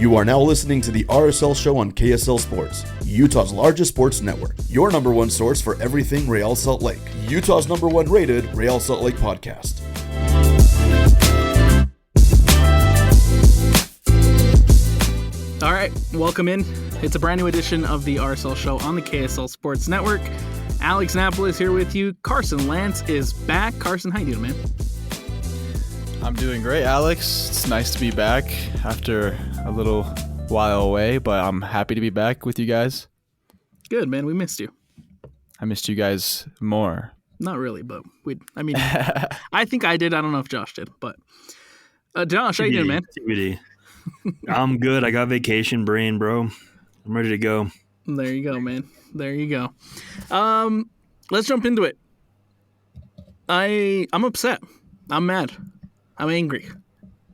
You are now listening to the RSL Show on KSL Sports, Utah's largest sports network. Your number one source for everything Real Salt Lake. Utah's number one rated Real Salt Lake podcast. All right, welcome in. It's a brand new edition of the RSL Show on the KSL Sports Network. Alex Napoles here with you. Carson Lance is back. Carson, how you doing, man? I'm doing great, Alex. It's nice to be back after a little while away, but I'm happy to be back with you guys. Good, man. We missed you. I missed you guys more. Not really, but I think I did. I don't know if Josh did, but Josh, how you doing, man? TBD. I'm good. I got vacation brain, bro. I'm ready to go. There you go, man. There you go. Let's jump into it. I'm upset. I'm mad. I'm angry.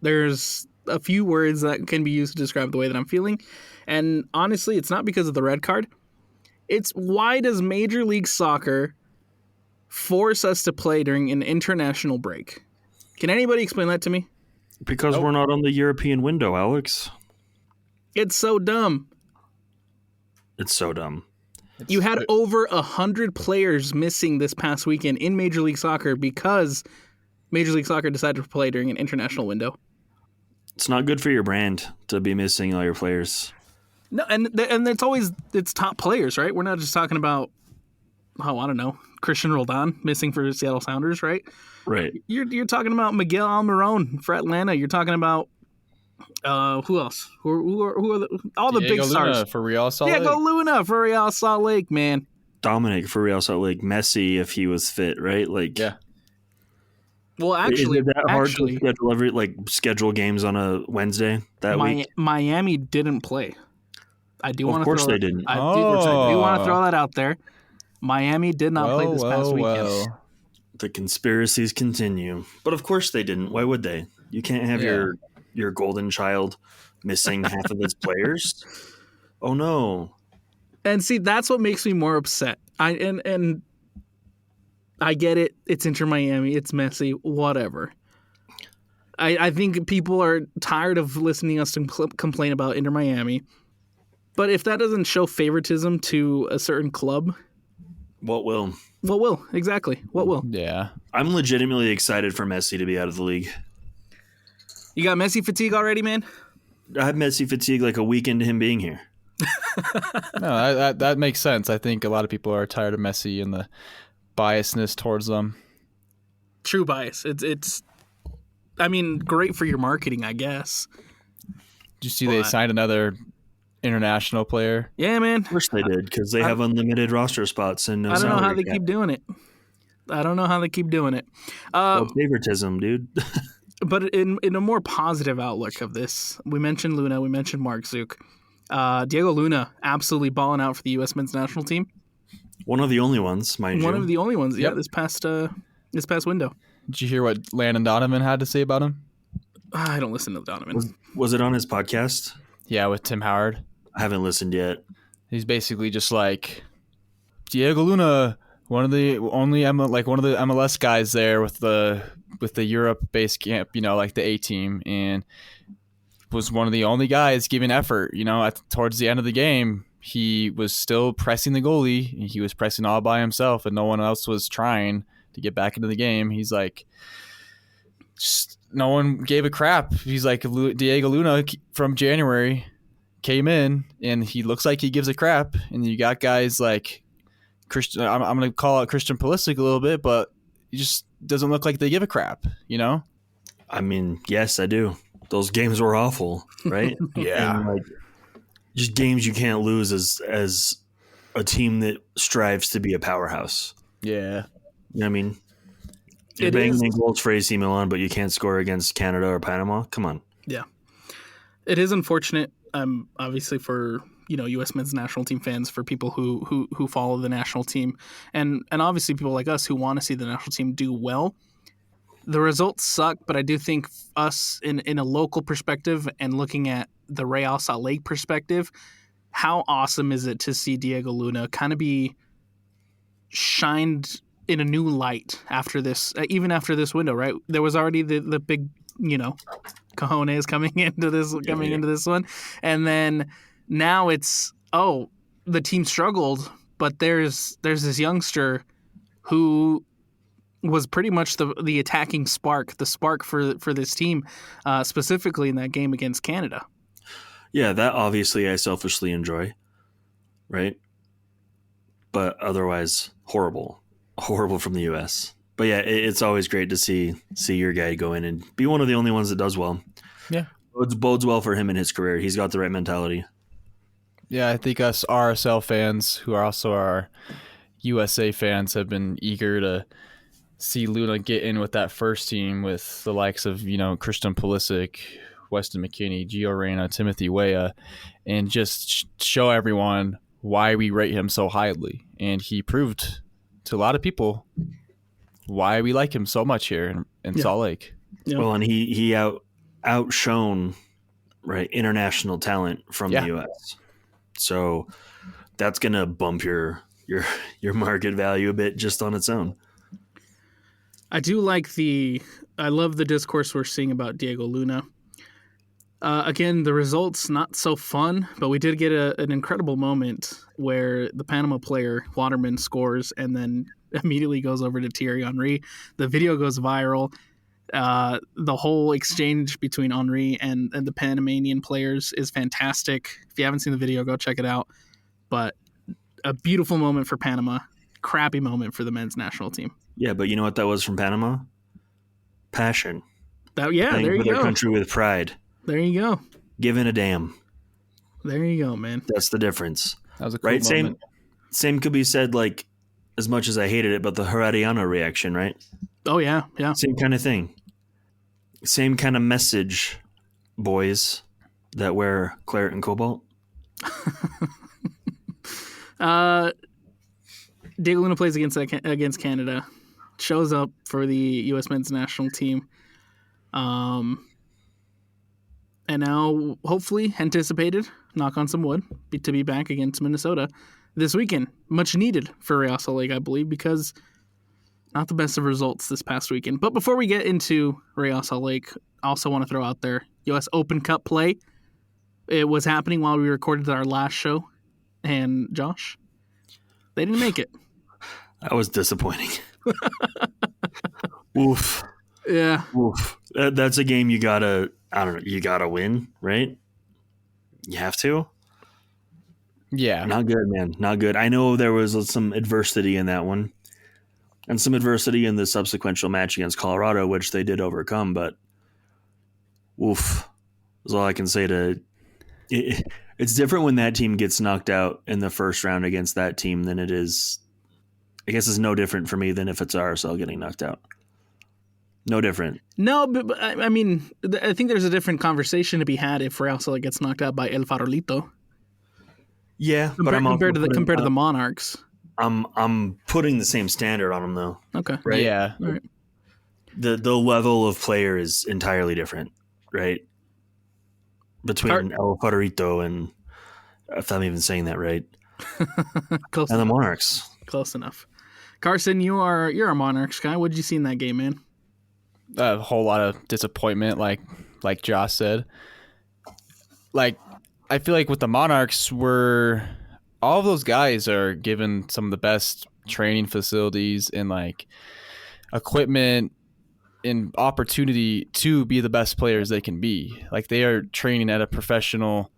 There's a few words that can be used to describe the way that I'm feeling. And honestly, it's not because of the red card. It's why does Major League Soccer force us to play during an international break? Can anybody explain that to me? Because we're not on the European window, Alex. It's so dumb. It's so dumb. You had over 100 players missing this past weekend in Major League Soccer because Major League Soccer decided to play during an international window. It's not good for your brand to be missing all your players. No, and it's top players, right? We're not just talking about, I don't know, Christian Roldan missing for Seattle Sounders, right? Right. You're talking about Miguel Almiron for Atlanta. You're talking about who else? Who are all the Diego big Luna stars for Real Salt Lake. Diego Luna for Real Salt Lake, man. Dominic for Real Salt Lake. Messi if he was fit, right? Like, yeah. Well, actually, is it that hard to schedule games on a Wednesday that week? Miami didn't play. I do want to. Of course they didn't. I do want to throw that out there. Miami did not play this past weekend. The conspiracies continue, but of course they didn't. Why would they? You can't have your golden child missing half of its players. Oh no! And see, that's what makes me more upset. I get it. It's Inter Miami. It's messy. Whatever. I think people are tired of listening to us complain about Inter Miami. But if that doesn't show favoritism to a certain club, what will? What will? Exactly. What will? Yeah. I'm legitimately excited for Messi to be out of the league. You got Messi fatigue already, man? I had Messi fatigue like a week into him being here. No, that makes sense. I think a lot of people are tired of Messi and the biasness towards them. True bias. It's great for your marketing, I guess. Did you see they signed another international player? Yeah, man. Of course they did, because they have unlimited roster spots and no I don't know how they cap. keep doing it. Favoritism, dude. But in a more positive outlook of this, we mentioned Luna, we mentioned Mark Zook. Diego Luna absolutely balling out for the U.S. men's national team. One of the only ones, mind you. One of the only ones, yep. This past window. Did you hear what Landon Donovan had to say about him? I don't listen to Donovan. Was it on his podcast? Yeah, with Tim Howard. I haven't listened yet. He's basically just like Diego Luna, one of the MLS guys there with the Europe-based camp, like the A team, and was one of the only guys giving effort. Towards the end of the game, he was still pressing the goalie. He was pressing all by himself, and no one else was trying to get back into the game. He's like, just, no one gave a crap. He's like, Diego Luna from January came in, and he looks like he gives a crap. And you got guys like Christian. I'm going to call out Christian Pulisic a little bit, but he just doesn't look like they give a crap. I mean, yes, I do. Those games were awful, right? Yeah. And just games you can't lose as a team that strives to be a powerhouse. Yeah. You know what I mean? You're banging in goals for AC Milan, but you can't score against Canada or Panama? Come on. Yeah. It is unfortunate, obviously, for U.S. men's national team fans, for people who follow the national team, and obviously people like us who want to see the national team do well. The results suck, but I do think us in a local perspective and looking at the Real Salt Lake perspective, how awesome is it to see Diego Luna kind of be shined in a new light after this, even after this window, right? There was already the big, cojones coming into this one, and then now it's the team struggled, but there's this youngster who was pretty much the attacking spark, the spark for this team, specifically in that game against Canada. Yeah, that obviously I selfishly enjoy, right? But otherwise, horrible from the U.S. But yeah, it's always great to see your guy go in and be one of the only ones that does well. Yeah, it bodes well for him in his career. He's got the right mentality. Yeah, I think us RSL fans, who are also our USA fans, have been eager to see Luna get in with that first team with the likes of, Christian Pulisic, Weston McKennie, Gio Reyna, Timothy Weah, and just show everyone why we rate him so highly. And he proved to a lot of people why we like him so much here in Salt Lake. Yeah. Well, and he outshone international talent from the U.S. So that's gonna bump your market value a bit just on its own. I love the discourse we're seeing about Diego Luna. Again, the results not so fun, but we did get an incredible moment where the Panama player Waterman scores and then immediately goes over to Thierry Henry. The video goes viral. The whole exchange between Henry and the Panamanian players is fantastic. If you haven't seen the video, go check it out. But a beautiful moment for Panama, crappy moment for the men's national team. Yeah, but you know what that was from Panama? Passion. There you for their go. country with pride. There you go. Giving a damn. There you go, man. That's the difference. That was a cool moment. Same could be said, as much as I hated it, but the Herediano reaction, right? Oh, yeah. Same kind of thing. Same kind of message, boys that wear claret and cobalt. Diego Luna plays against Canada. Shows up for the U.S. men's national team. And now, hopefully, anticipated, knock on some wood, to be back against Minnesota this weekend. Much needed for Real Salt Lake, I believe, because not the best of results this past weekend. But before we get into Real Salt Lake, I also want to throw out there U.S. Open Cup play. It was happening while we recorded our last show. And Josh, they didn't make it. That was disappointing. Oof. Yeah. Oof. That's a game you gotta win, right? You have to. Yeah. Not good, man. Not good. I know there was some adversity in that one, and some adversity in the subsequent match against Colorado, which they did overcome. But oof, is all I can say to it. It's different when that team gets knocked out in the first round against that team than it is. I guess it's no different for me than if it's RSL getting knocked out. No different. No, but I mean, I think there's a different conversation to be had if Real Salt Lake gets knocked out by El Farolito. Yeah, but compared to the Monarchs. I'm putting the same standard on them though. Okay. Right? Yeah. All right. The level of player is entirely different, right? Between El Farolito and, if I'm even saying that right, Close and the enough. Monarchs. Close enough. Carson, you're a Monarchs guy. What did you see in that game, man? A whole lot of disappointment, like Josh said. I feel like with the Monarchs, all of those guys are given some of the best training facilities and equipment and opportunity to be the best players they can be. They are training at a professional,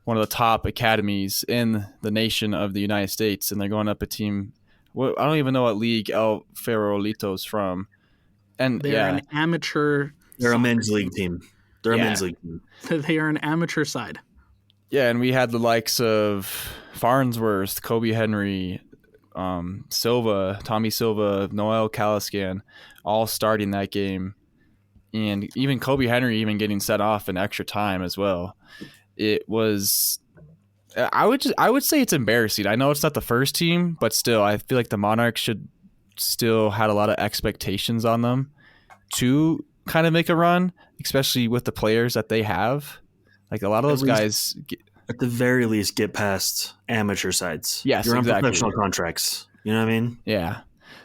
one of the top academies in the nation of the United States, and they're going up a team. I don't even know what league El Farolito's from. And they're an amateur. They're a men's league team. They're a men's league team. They are an amateur side. Yeah, and we had the likes of Farnsworth, Kobe Henry, Silva, Tommy Silva, Noel Caliscan, all starting that game, and even Kobe Henry even getting set off in extra time as well. It was. I would say it's embarrassing. I know it's not the first team, but still, I feel like the Monarchs should still had a lot of expectations on them to kind of make a run, especially with the players that they have. A lot of those guys, at the very least, get past amateur sides. Yes, you're exactly. on professional contracts. You know what I mean? Yeah.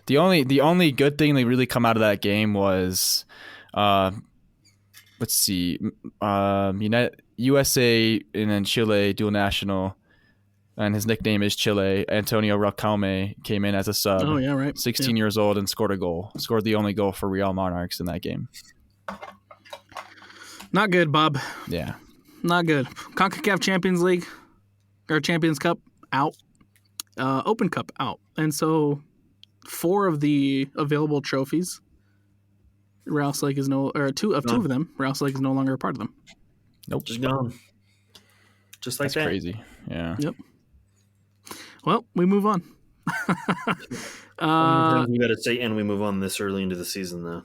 The only good thing they really come out of that game was let's see, USA and then Chile dual national, and his nickname is Chile. Antonio Racalme came in as a sub. Oh yeah, right. 16 years old and scored a goal. Scored the only goal for Real Monarchs in that game. Not good, Bob. Yeah. Not good. CONCACAF Champions League or Champions Cup out. Open Cup out. And so 4 of the available trophies, Real Salt Lake is two of them, Real Salt Lake is no longer a part of them. Nope. Just gone. Just like That's that. crazy. Yeah. Yep. Well, we move on. We got to say, and we move on this early into the season, though.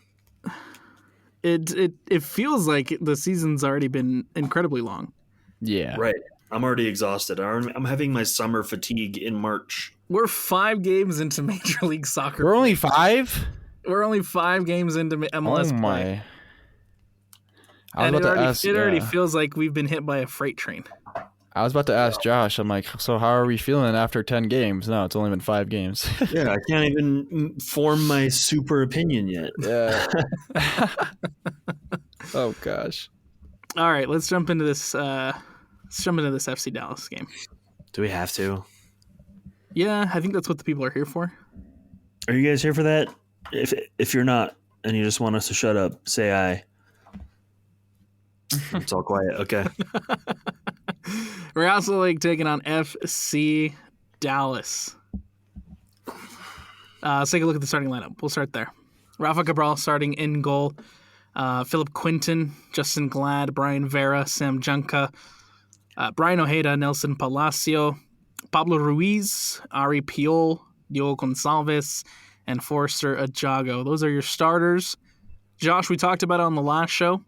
It feels like the season's already been incredibly long. Yeah. Right. I'm already exhausted. I'm having my summer fatigue in March. We're 5 games into Major League Soccer. We're only 5? We're only 5 games into MLS Oh my. play. I was about to ask. It already feels like we've been hit by a freight train. I was about to ask Josh. I'm like, so how are we feeling after 10 games? No, it's only been 5 games. Yeah, I can't even form my super opinion yet. Yeah. Oh gosh. All right, let's jump into this. FC Dallas game. Do we have to? Yeah, I think that's what the people are here for. Are you guys here for that? If you're not, and you just want us to shut up, say aye. It's all quiet. Okay. Real Salt Lake taking on FC Dallas. Let's take a look at the starting lineup. We'll start there. Rafa Cabral starting in goal. Philip Quinton, Justin Glad, Brian Vera, Sam Junca, Brian Ojeda, Nelson Palacio, Pablo Ruiz, Ari Piol, Diogo Gonçalves, and Forster Ajago. Those are your starters. Josh, we talked about it on the last show.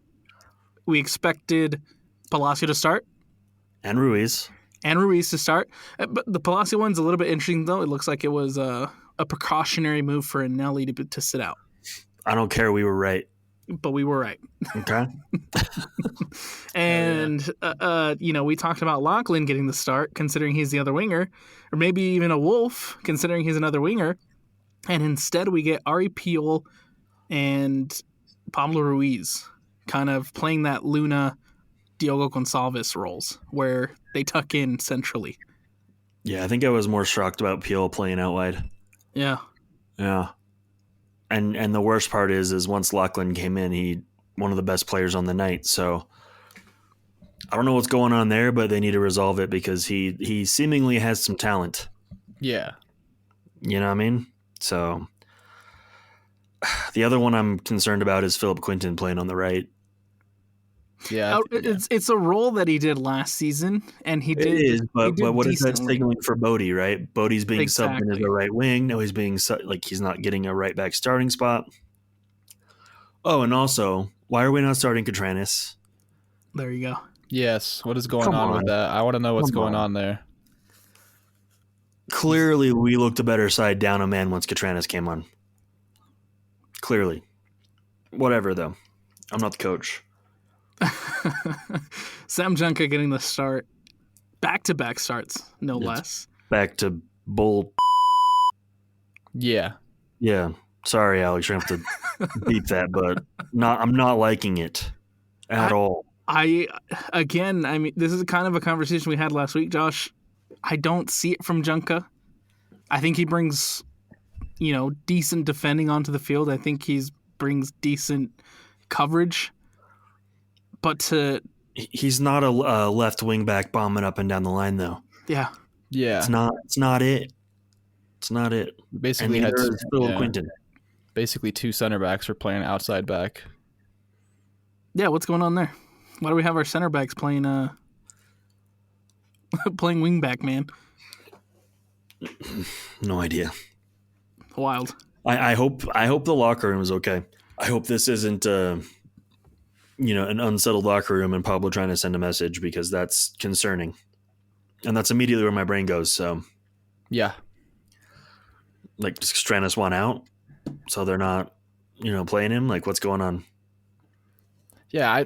We expected Palacio to start. And Ruiz to start. But the Palacio one's a little bit interesting, though. It looks like it was a precautionary move for Nelly to sit out. I don't care. We were right. But we were right. Okay. And, we talked about Lachlan getting the start, considering he's the other winger, or maybe even a Wolf, considering he's another winger. And instead we get Ari Piol and Pablo Ruiz kind of playing that Luna Diogo Gonçalves roles where they tuck in centrally. Yeah, I think I was more shocked about Piol playing out wide. Yeah. Yeah. And the worst part is once Lachlan came in, he one of the best players on the night. So I don't know what's going on there, but they need to resolve it because he seemingly has some talent. Yeah. You know what I mean? So the other one I'm concerned about is Philip Quinton playing on the right. Yeah. It's a role that he did last season, and he did. It is, but what is that decently. signaling for Bodie, right? Bodie's being subbed in as Exactly. the right wing. Now he's being he's not getting a right back starting spot. Oh, and also, why are we not starting Catranis? There you go. Yes. What is going Come on on. with that? I want to know what's Come going on. on there. Clearly, we looked a better side down a man once Catranis came on. Clearly. Whatever, though. I'm not the coach. Sam Junca getting the start. Back-to-back starts, no less. Back to bull. Yeah. Yeah. Sorry, Alex. You have to beep that, but I'm not liking it at all. I mean, this is kind of a conversation we had last week, Josh. I don't see it from Junca. I think he brings, decent defending onto the field. I think he brings decent coverage. But He's not a left wing back bombing up and down the line, though. yeah, Yeah. It's not it. It's not it. Basically And had neither is Philip yeah. Quinton. Basically 2 center backs were playing outside back. yeah. What's going on there? Why do we have our center backs playing playing wing back, man? No idea. Wild. I hope the locker room is okay. I hope this isn't an unsettled locker room and Pablo trying to send a message because that's concerning. And that's immediately where my brain goes. So Yeah. like does Stranis want out? So they're not, playing him? Like what's going on? Yeah,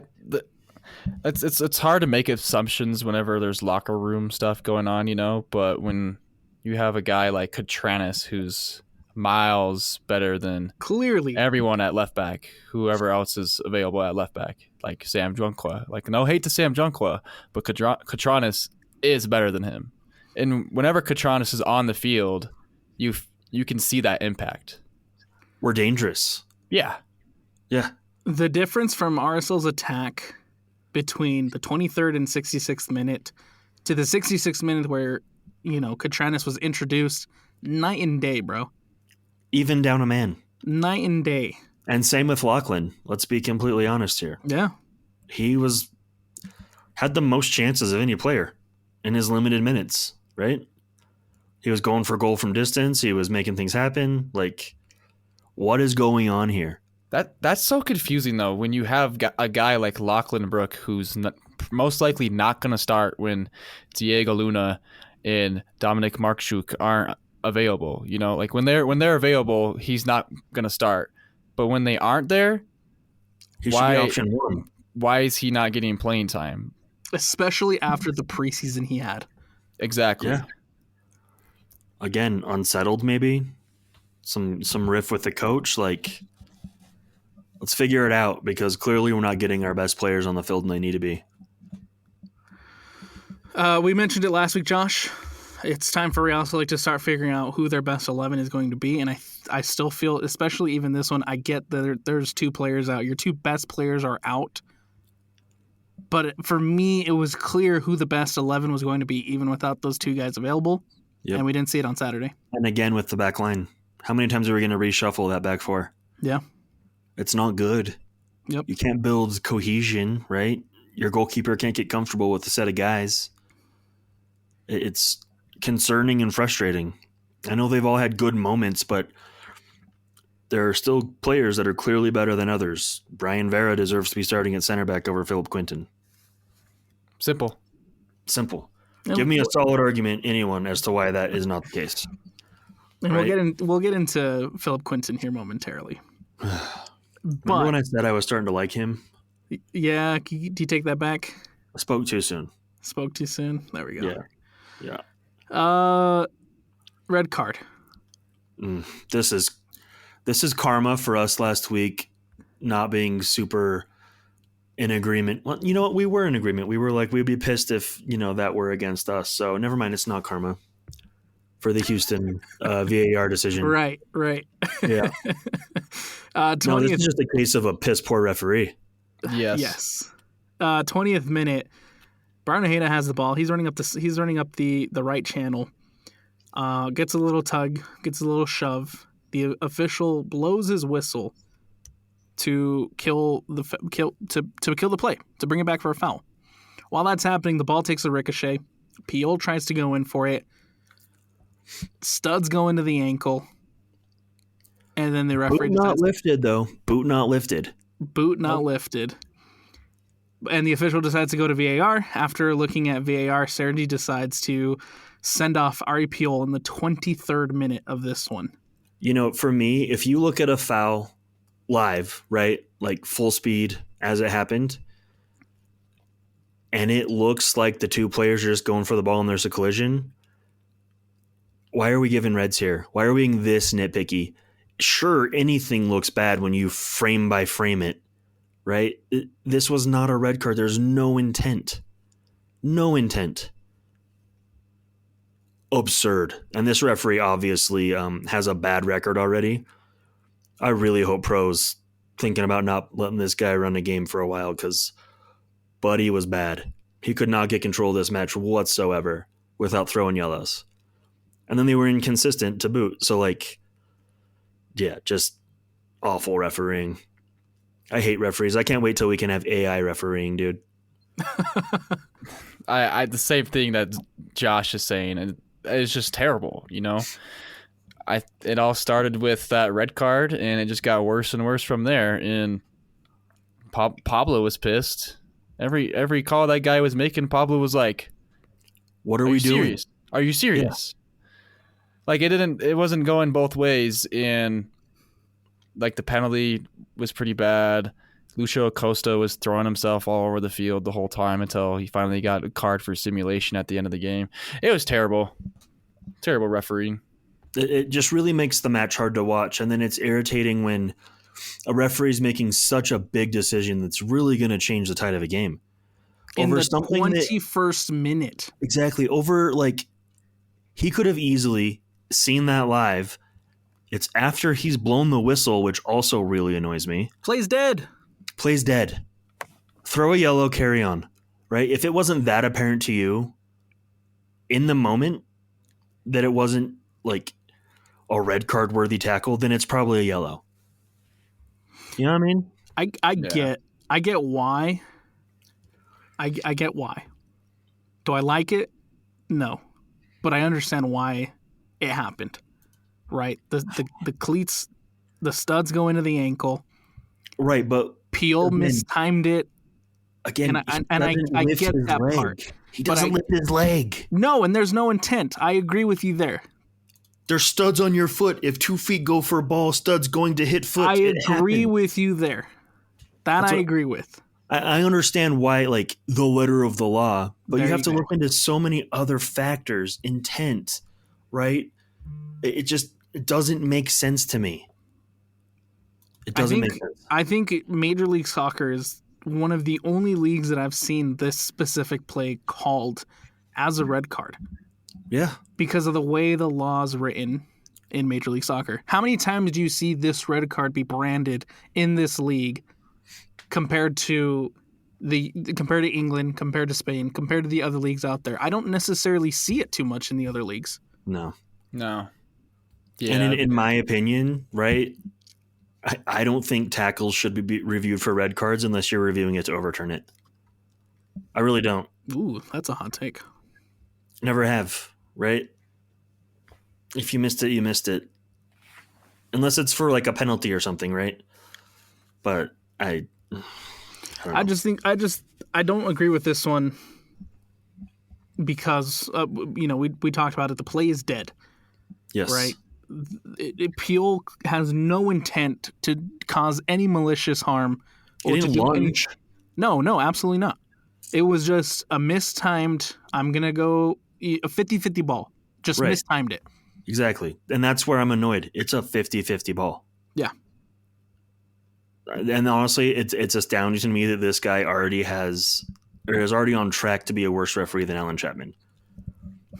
it's hard to make assumptions whenever there's locker room stuff going on, but when you have a guy like Catranis who's miles better than Clearly. everyone at left back, whoever else is available at left back, like Sam Junqua. Like, no hate to Sam Junqua, but Katranis is better than him. And whenever Katranis is on the field, you can see that impact. We're dangerous. Yeah. Yeah. The difference from RSL's attack between the 23rd and 66th minute to the 66th minute where, Katranis was introduced, night and day, bro. Even down a man. Night and day. And same with Lachlan. Let's be completely honest here. Yeah. He had the most chances of any player in his limited minutes, right? He was going for goal from distance. He was making things happen. Like, what is going on here? That's so confusing, though, when you have a guy like Lachlan Brook, who's most likely not going to start when Diego Luna and Dominic Markchuk aren't available. Like when they're available, he's not going to start. But when they aren't there, He should be option one. Why is he not getting playing time? Especially after the preseason he had. Exactly. Yeah. Again, unsettled maybe. Some riff with the coach. Like, let's figure it out, because clearly we're not getting our best players on the field and they need to be. We mentioned it last week, Josh. It's time for Real Salt Lake to start figuring out who their best 11 is going to be, and I still feel, especially even this one, I get that there's two players out. Your two best players are out. But for me, it was clear who the best 11 was going to be, even without those two guys available. Yep. And we didn't see it on Saturday. And again with the back line. How many times are we going to reshuffle that back four? Yeah. It's not good. Yep. You can't build cohesion, right? Your goalkeeper can't get comfortable with a set of guys. It's concerning and frustrating. I know they've all had good moments, but there are still players that are clearly better than others. Brian Vera deserves to be starting at center back over Philip Quinton. Simple. And Give me a solid argument, anyone, as to why that is not the case. And Right. we'll get into Philip Quinton here momentarily. Remember when I said I was starting to like him? Yeah, do you take that back? I spoke too soon. Spoke too soon. There we go. Yeah. Red card. This is karma for us last week, not being super in agreement. Well, you know what? We were in agreement. We were like, we'd be pissed if, that were against us. So never mind. It's not karma for the Houston VAR decision. Right. Yeah. 20th, No, this is just a case of a piss poor referee. Yes. 20th minute. Brian Ojeda has the ball. He's running up the right channel. Gets a little tug, gets a little shove. The official blows his whistle to kill the play, to bring it back for a foul. While that's happening, the ball takes a ricochet. Piol tries to go in for it. Studs go into the ankle. And then the referee Boot not lifted, though. Boot not lifted. And the official decides to go to VAR. After looking at VAR, Sergi decides to send off Ari Piol in the 23rd minute of this one. For me, if you look at a foul live, right, like full speed as it happened, and it looks like the two players are just going for the ball and there's a collision, why are we giving reds here? Why are we being this nitpicky? Sure, anything looks bad when you frame by frame it, right? This was not a red card. There's no intent. No intent. Absurd. And this referee obviously has a bad record already. I really hope pro's thinking about not letting this guy run a game for a while, because Buddy was bad. He could not get control of this match whatsoever without throwing yellows. And then they were inconsistent to boot. So, just awful refereeing. I hate referees. I can't wait till we can have AI refereeing, dude. I the same thing that Josh is saying, and it's just terrible, It all started with that red card, and it just got worse and worse from there. And Pablo was pissed. Every call that guy was making, Pablo was like, "What are we doing? Serious? Are you serious?" Yeah. Like, it wasn't going both ways, and like the penalty was pretty bad. Lucio Acosta was throwing himself all over the field the whole time until he finally got a card for simulation at the end of the game. It was terrible. Terrible refereeing. It just really makes the match hard to watch. And then it's irritating when a referee's making such a big decision that's really going to change the tide of a game. In Over the something 21st minute. Exactly. Over, like, he could have easily seen that live. It's after he's blown the whistle, which also really annoys me. Plays dead. Plays dead. Throw a yellow, carry on. Right? If it wasn't that apparent to you in the moment that it wasn't like a red card worthy tackle, then it's probably a yellow. You know what I mean? I get why. I get why. Do I like it? No. But I understand why it happened. Right? The cleats, the studs go into the ankle. Right, but Piol mistimed it. Again, and I get that part. He doesn't lift his leg. No, and there's no intent. I agree with you there. There's studs on your foot. If 2 feet go for a ball, studs going to hit foot. I agree with you there. I agree with. I understand why, like, the letter of the law, but There you have you to go. look into so many other factors, intent, right? It just doesn't make sense to me. It doesn't make sense. I think Major League Soccer is one of the only leagues that I've seen this specific play called as a red card Yeah. because of the way the law is written in Major League Soccer. How many times do you see this red card be branded in this league compared to England, compared to Spain, compared to the other leagues out there? I don't necessarily see it too much in the other leagues. No. No. Yeah. And in my opinion, right, I don't think tackles should be reviewed for red cards unless you're reviewing it to overturn it. I really don't. Ooh, that's a hot take. Never have, right? If you missed it, you missed it. Unless it's for like a penalty or something, right? But I don't agree with this one because we talked about it. The play is dead. Yes. Right. Piol has no intent to cause any malicious harm. He didn't lunge. No, absolutely not. It was just a mistimed, I'm going to go a 50-50 ball. Just Right. mistimed it. Exactly. And that's where I'm annoyed. It's a 50-50 ball. Yeah. And honestly, it's astounding to me that this guy is already on track to be a worse referee than Alan Chapman.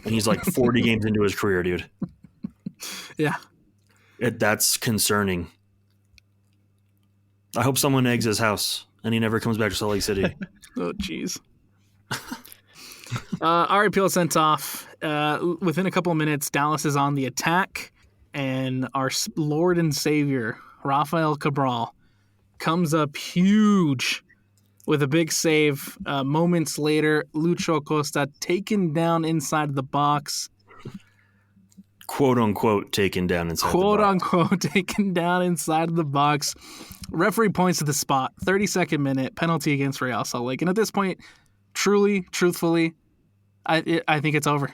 And he's like 40 games into his career, dude. Yeah. That's concerning. I hope someone eggs his house and he never comes back to Salt Lake City. Oh, jeez. Ari Piol sent off. Within a couple of minutes, Dallas is on the attack, and our Lord and Savior, Rafael Cabral, comes up huge with a big save. Moments later, Lucho Costa taken down inside the box. Quote unquote taken down inside Quote the box. unquote taken down inside the box. Referee points to the spot. 32nd minute penalty against Real Salt Lake. And at this point, truthfully, I think it's over.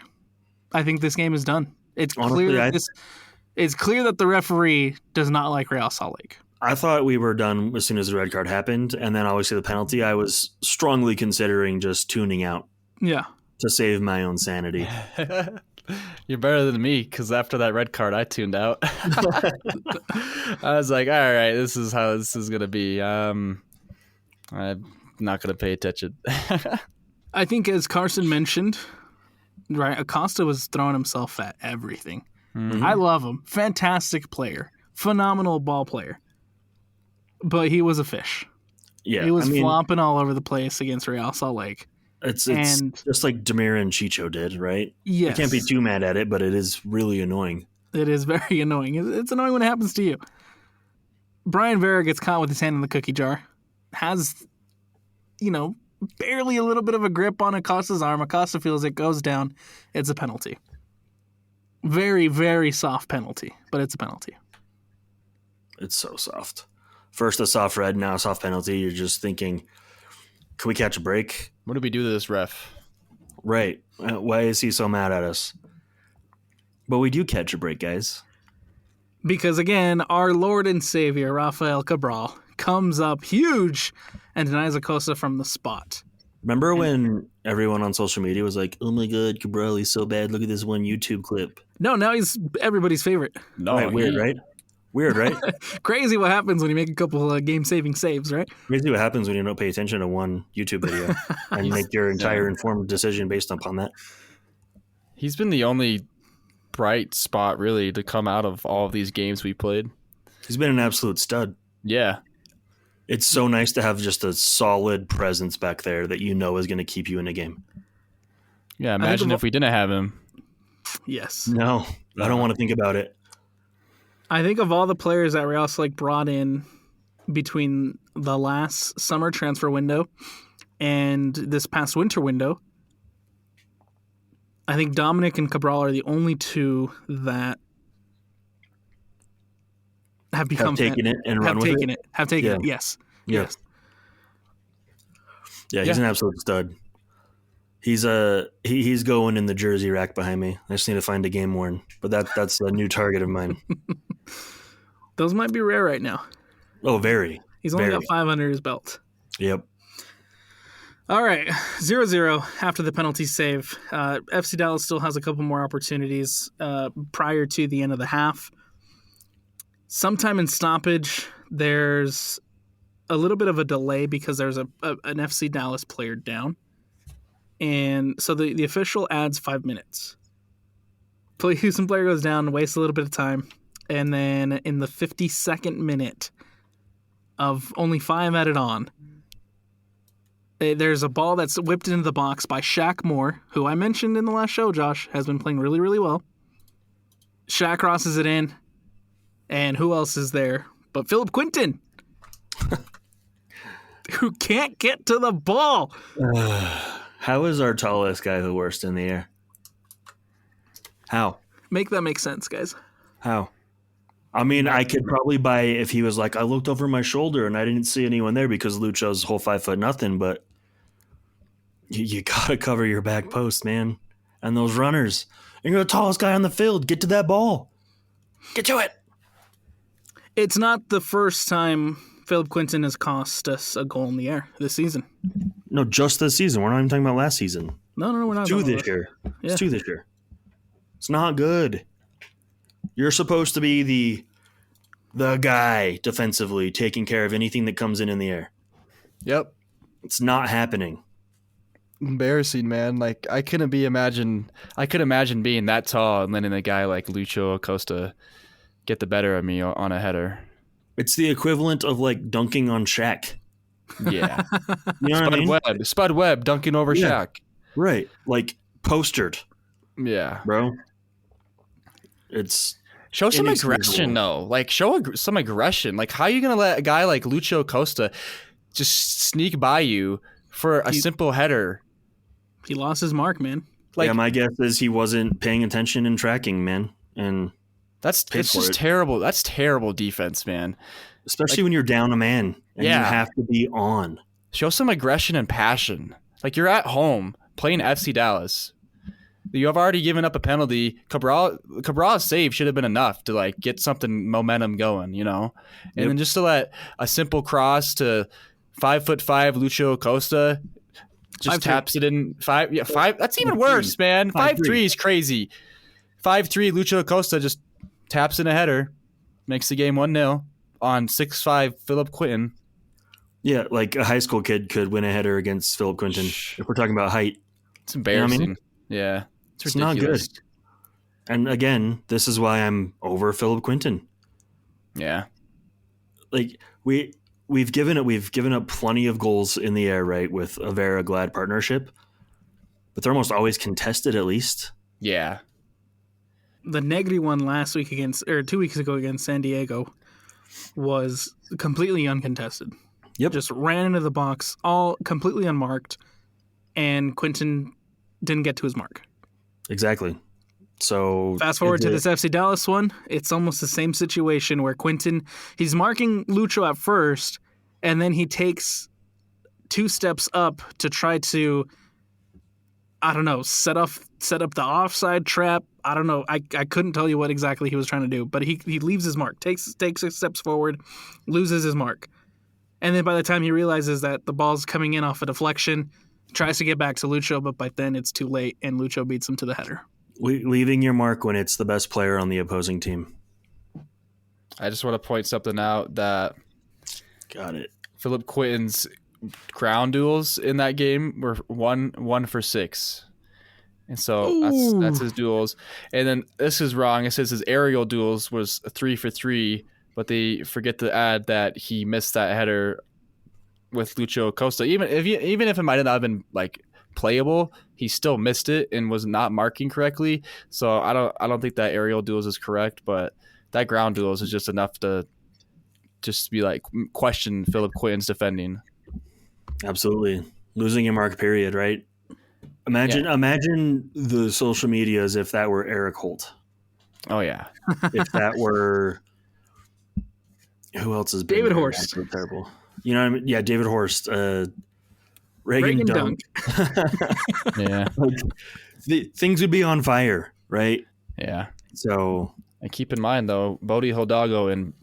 I think this game is done. It's clear. It's clear that the referee does not like Real Salt Lake. I thought we were done as soon as the red card happened, and then obviously the penalty. I was strongly considering just tuning out. Yeah. To save my own sanity. You're better than me because after that red card, I tuned out. I was like, all right, this is how this is going to be. I'm not going to pay attention. I think as Carson mentioned, right, Acosta was throwing himself at everything. Mm-hmm. I love him. Fantastic player. Phenomenal ball player. But he was a fish. Yeah, he was flopping all over the place against Real Salt Lake. It's just like Demir and Chicho did, right? Yes. You can't be too mad at it, but it is really annoying. It is very annoying. It's annoying when it happens to you. Brian Vera gets caught with his hand in the cookie jar. Has, barely a little bit of a grip on Acosta's arm. Acosta feels it, goes down. It's a penalty. Very, very soft penalty, but it's a penalty. It's so soft. First a soft red, now a soft penalty. You're just thinking, can we catch a break? What do we do to this ref? Right. Why is he so mad at us? But we do catch a break, guys. Because again, our Lord and Savior, Rafael Cabral, comes up huge and denies Acosta from the spot. Remember when everyone on social media was like, "Oh my God, Cabral, he's so bad. Look at this one YouTube clip." No, now he's everybody's favorite. No, Right, weird, right? Weird, right? Crazy what happens when you make a couple game-saving saves, right? Crazy what happens when you don't pay attention to one YouTube video and make your entire informed decision based upon that. He's been the only bright spot really to come out of all of these games we played. He's been an absolute stud. Yeah. It's so nice to have just a solid presence back there that you know is going to keep you in a game. Yeah, imagine if we didn't have him. Yes. No, I don't want to think about it. I think of all the players that Real Salt Lake brought in between the last summer transfer window and this past winter window, I think Dominic and Cabral are the only two that have become taken it and run with it. Have taken it. Yes. Yeah. Yes. Yeah, he's an absolute stud. He's he's going in the jersey rack behind me. I just need to find a game worn, but that's a new target of mine. Those might be rare right now. Oh, very. He's only got 5 under his belt. Yep. All right, 0-0 after the penalty save. FC Dallas still has a couple more opportunities prior to the end of the half. Sometime in stoppage, there's a little bit of a delay because there's an FC Dallas player down. And so the official adds 5 minutes. Houston player goes down, wastes a little bit of time. And then in the 52nd minute of only 5 added on, there's a ball that's whipped into the box by Shaq Moore, who I mentioned in the last show, Josh, has been playing really, really well. Shaq crosses it in. And who else is there but Philip Quinton, who can't get to the ball. How is our tallest guy the worst in the air? How? Make that make sense, guys. How? I mean, I could probably buy if he was like, I looked over my shoulder and I didn't see anyone there because Lucho's whole 5'0", but you got to cover your back post, man. And those runners. And you're the tallest guy on the field. Get to that ball. Get to it. It's not the first time Philip Quinton has cost us a goal in the air this season. No, just this season. We're not even talking about last season. No, we're not. Two this year. Yeah. It's 2 this year. It's not good. You're supposed to be the guy defensively taking care of anything that comes in the air. Yep. It's not happening. Embarrassing, man. Like I could imagine being that tall and letting a guy like Lucho Acosta get the better of me on a header. It's the equivalent of like dunking on Shaq. Yeah. You know what I mean? Spud Webb dunking over Shaq. Right. Like postered. Yeah. Bro. It's show some aggression though. Like show some aggression. Like how are you going to let a guy like Lucho Acosta just sneak by you for a simple header? He lost his mark, man. Like, yeah, my guess is he wasn't paying attention and tracking, man. And it's just terrible. That's terrible defense, man. Especially when you're down a man and you have to be on. Show some aggression and passion. Like you're at home playing FC Dallas. You have already given up a penalty. Cabral's save should have been enough to like get something momentum going, you know? And then just to let a simple cross to 5'5" Lucho Acosta just taps it in 5. Yeah, 5. That's even worse, man. 5'3" is crazy. 5'3" Lucho Acosta just taps in a header, makes the game 1-0 on 6'5" Philip Quinton. Yeah, like a high school kid could win a header against Philip Quinton if we're talking about height. It's embarrassing. You know what I mean? Yeah. It's not good. And again, this is why I'm over Philip Quinton. Yeah. Like we've given up plenty of goals in the air, right, with a Vera Glad partnership. But they're almost always contested at least. Yeah. The negative one 2 weeks ago against San Diego was completely uncontested. Yep. Just ran into the box, all completely unmarked, and Quinton didn't get to his mark. Exactly. So fast forward to this FC Dallas one, it's almost the same situation where Quinton, he's marking Lucho at first, and then he takes 2 steps up to try to, I don't know, set up the offside trap. I don't know. I couldn't tell you what exactly he was trying to do, but he leaves his mark, takes 6 steps forward, loses his mark. And then by the time he realizes that the ball's coming in off a deflection, Tries to get back to Lucho, but by then it's too late, and Lucho beats him to the header. Leaving your mark when it's the best player on the opposing team. I just want to point something out that Got it. Philip Quinton's ground duels in that game were 1-for-6. And so that's his duels. And then this is wrong. It says his aerial duels was 3-for-3, but they forget to add that he missed that header with Lucho Acosta. Even if it might not have been like playable, he still missed it and was not marking correctly. So I don't think that aerial duels is correct, but that ground duels is just enough to just be like question Philip Quinton's defending. Absolutely. Losing your mark, period, right? Imagine the social media as if that were Eric Holt. Oh yeah. If that were who else has been David there? Horst. That's so terrible. You know what I mean? Yeah, David Horst. Reagan Dunk. Yeah. Things would be on fire, right? Yeah. So, and keep in mind though, Bodie Hidalgo and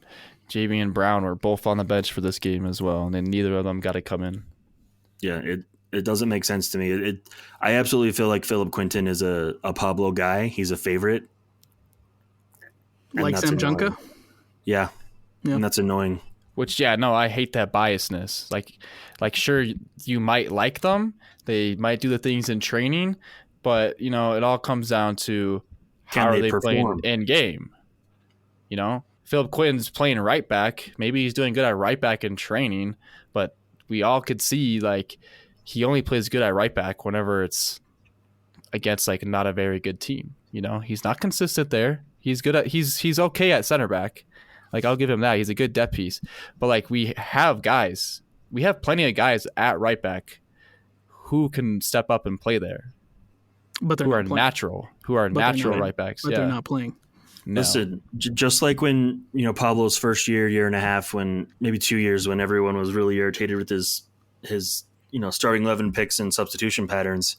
Javian Brown were both on the bench for this game as well, and then neither of them got to come in. Yeah, it doesn't make sense to me. I absolutely feel like Philip Quinton is a Pablo guy. He's a favorite. Like Sam Junka? Yeah, and that's annoying. Which, I hate that biasness. Like, sure, you might like them. They might do the things in training, but, it all comes down to how are they playing in game. Philip Quinton's playing right back. Maybe he's doing good at right back in training, but we all could see, like, he only plays good at right back whenever it's against, like, not a very good team. He's not consistent there. He's good at he's okay at center back. Like, I'll give him that. He's a good depth piece. But, like, we have plenty of guys at right back who can step up and play there. But they're natural right backs. But they're not playing. No. Listen, just like when, Pablo's first year and a half, when maybe 2 years, when everyone was really irritated with his starting 11 picks and substitution patterns,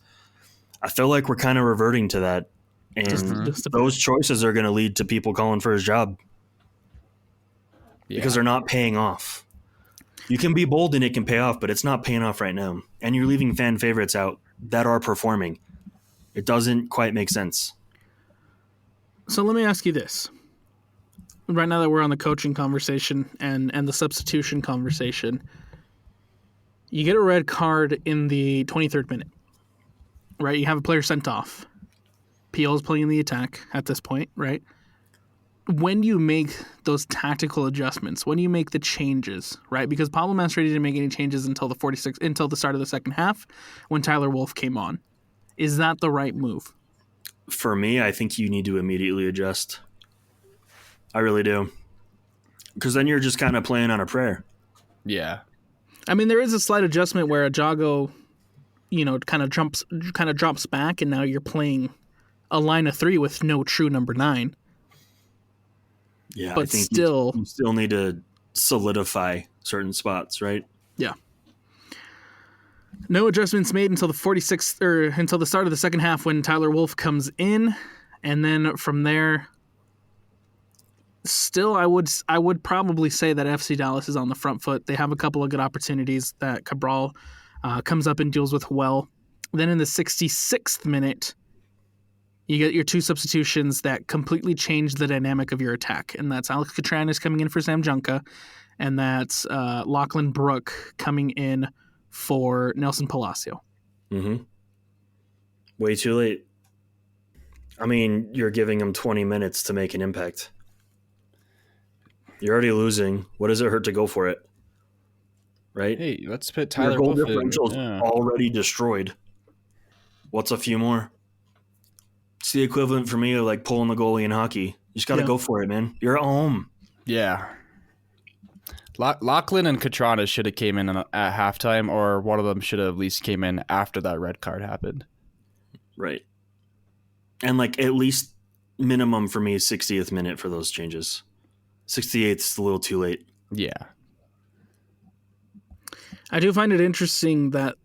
I feel like we're kind of reverting to that. And those choices are going to lead to people calling for his job. Because they're not paying off. You can be bold and it can pay off, but it's not paying off right now. And you're leaving fan favorites out that are performing. It doesn't quite make sense. So let me ask you this. Right now that we're on the coaching conversation and the substitution conversation, you get a red card in the 23rd minute, right? You have a player sent off. Piol's playing the attack at this point, right? When do you make those tactical adjustments? When do you make the changes, right? Because Pablo Mastroeni didn't make any changes until the start of the second half when Tyler Wolff came on. Is that the right move? For me, I think you need to immediately adjust. I really do. Because then you're just kind of playing on a prayer. Yeah. I mean, there is a slight adjustment where Ajago, kind of drops back, and now you're playing a line of three with no true number 9. Yeah, but I think still, you still need to solidify certain spots, right? Yeah. No adjustments made until the 46th or until the start of the second half when Tyler Wolff comes in, and then from there, still I would probably say that FC Dallas is on the front foot. They have a couple of good opportunities that Cabral comes up and deals with well. Then in the 66th minute, you get your two substitutions that completely change the dynamic of your attack, and that's Alex Catranis coming in for Sam Junka, and that's Lachlan Brook coming in for Nelson Palacio. Mm-hmm. Way too late. I mean, you're giving him 20 minutes to make an impact. You're already losing. What does it hurt to go for it? Right? Hey, let's put Tyler Your goal Wolff differential is in. already destroyed. What's a few more? It's the equivalent for me of like pulling the goalie in hockey. You just got to go for it, man. You're at home. Yeah. Lachlan and Catranis should have came in at halftime, or one of them should have at least came in after that red card happened. Right. And like at least minimum for me 60th minute for those changes. 68th is a little too late. Yeah. I do find it interesting that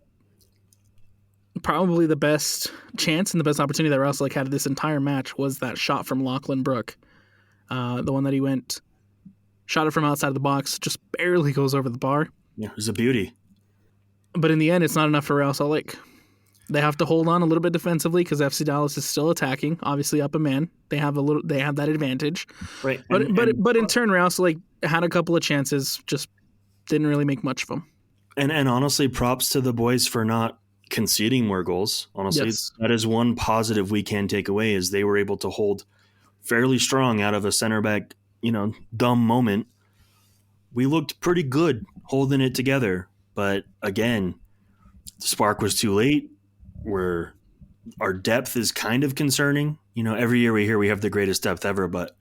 probably the best chance and the best opportunity that Rouse Lake had this entire match was that shot from Lachlan Brook. The one that he shot it from outside of the box, just barely goes over the bar. Yeah, it was a beauty. But in the end, it's not enough for Real Salt Lake. They have to hold on a little bit defensively because FC Dallas is still attacking. Obviously, up a man, they have that advantage. Right. But in turn, Real Salt Lake had a couple of chances, just didn't really make much of them. And honestly, props to the boys for not conceding more goals. Honestly, Yes. that is one positive we can take away is they were able to hold fairly strong out of a center back, dumb moment. We looked pretty good holding it together. But again, the spark was too late. Our depth is kind of concerning. Every year we hear we have the greatest depth ever, but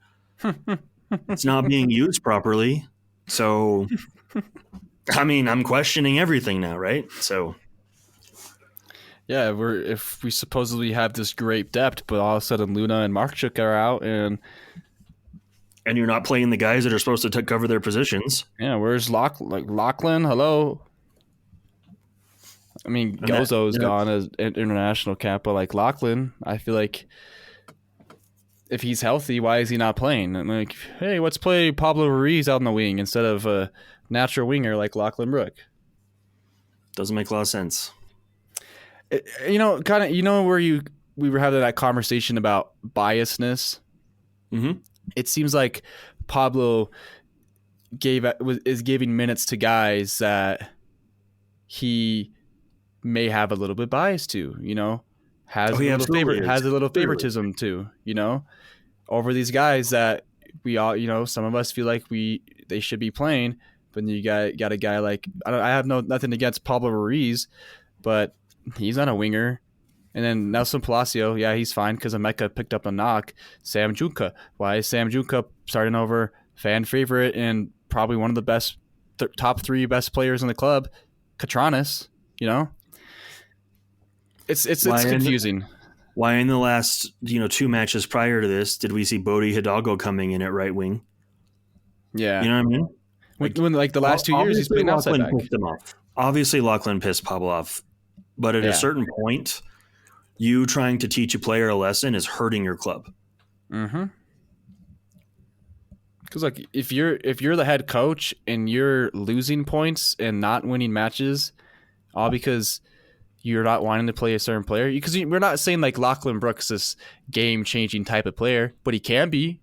it's not being used properly. So, I mean, I'm questioning everything now, right? So, Yeah, if we supposedly have this great depth, but all of a sudden Luna and Markchuk are out, and you're not playing the guys that are supposed to cover their positions. yeah, where's Lachlan? Hello. I mean, Gozo's gone as an international cap, but like Lachlan, I feel like if he's healthy, why is he not playing? And like, hey, let's play Pablo Ruiz out in the wing instead of a natural winger like Lachlan Brook. Doesn't make a lot of sense. Where we were having that conversation about biasness. Mm-hmm. It seems like Pablo is giving minutes to guys that he may have a little bit bias to, has a little favoritism to, over these guys that we all, some of us feel like they should be playing, but you got a guy like I have nothing against Pablo Ruiz, but he's not a winger. And then Nelson Palacio, yeah, he's fine because Emeka picked up a knock. Sam Junka, why is Sam Junka starting over? Fan favorite and probably one of the best top 3 best players in the club. Katranis, it's confusing. Why in the last 2 matches prior to this did we see Bodie Hidalgo coming in at right wing? Yeah, you know what I mean. When the last 2 years he's playing outside back. Obviously, Lachlan pissed Pablo off, but at a certain point, you trying to teach a player a lesson is hurting your club. Mm-hmm. Because if you're the head coach and you're losing points and not winning matches, all because you're not wanting to play a certain player, because we're not saying like Lachlan Brooks this game-changing type of player, but he can be.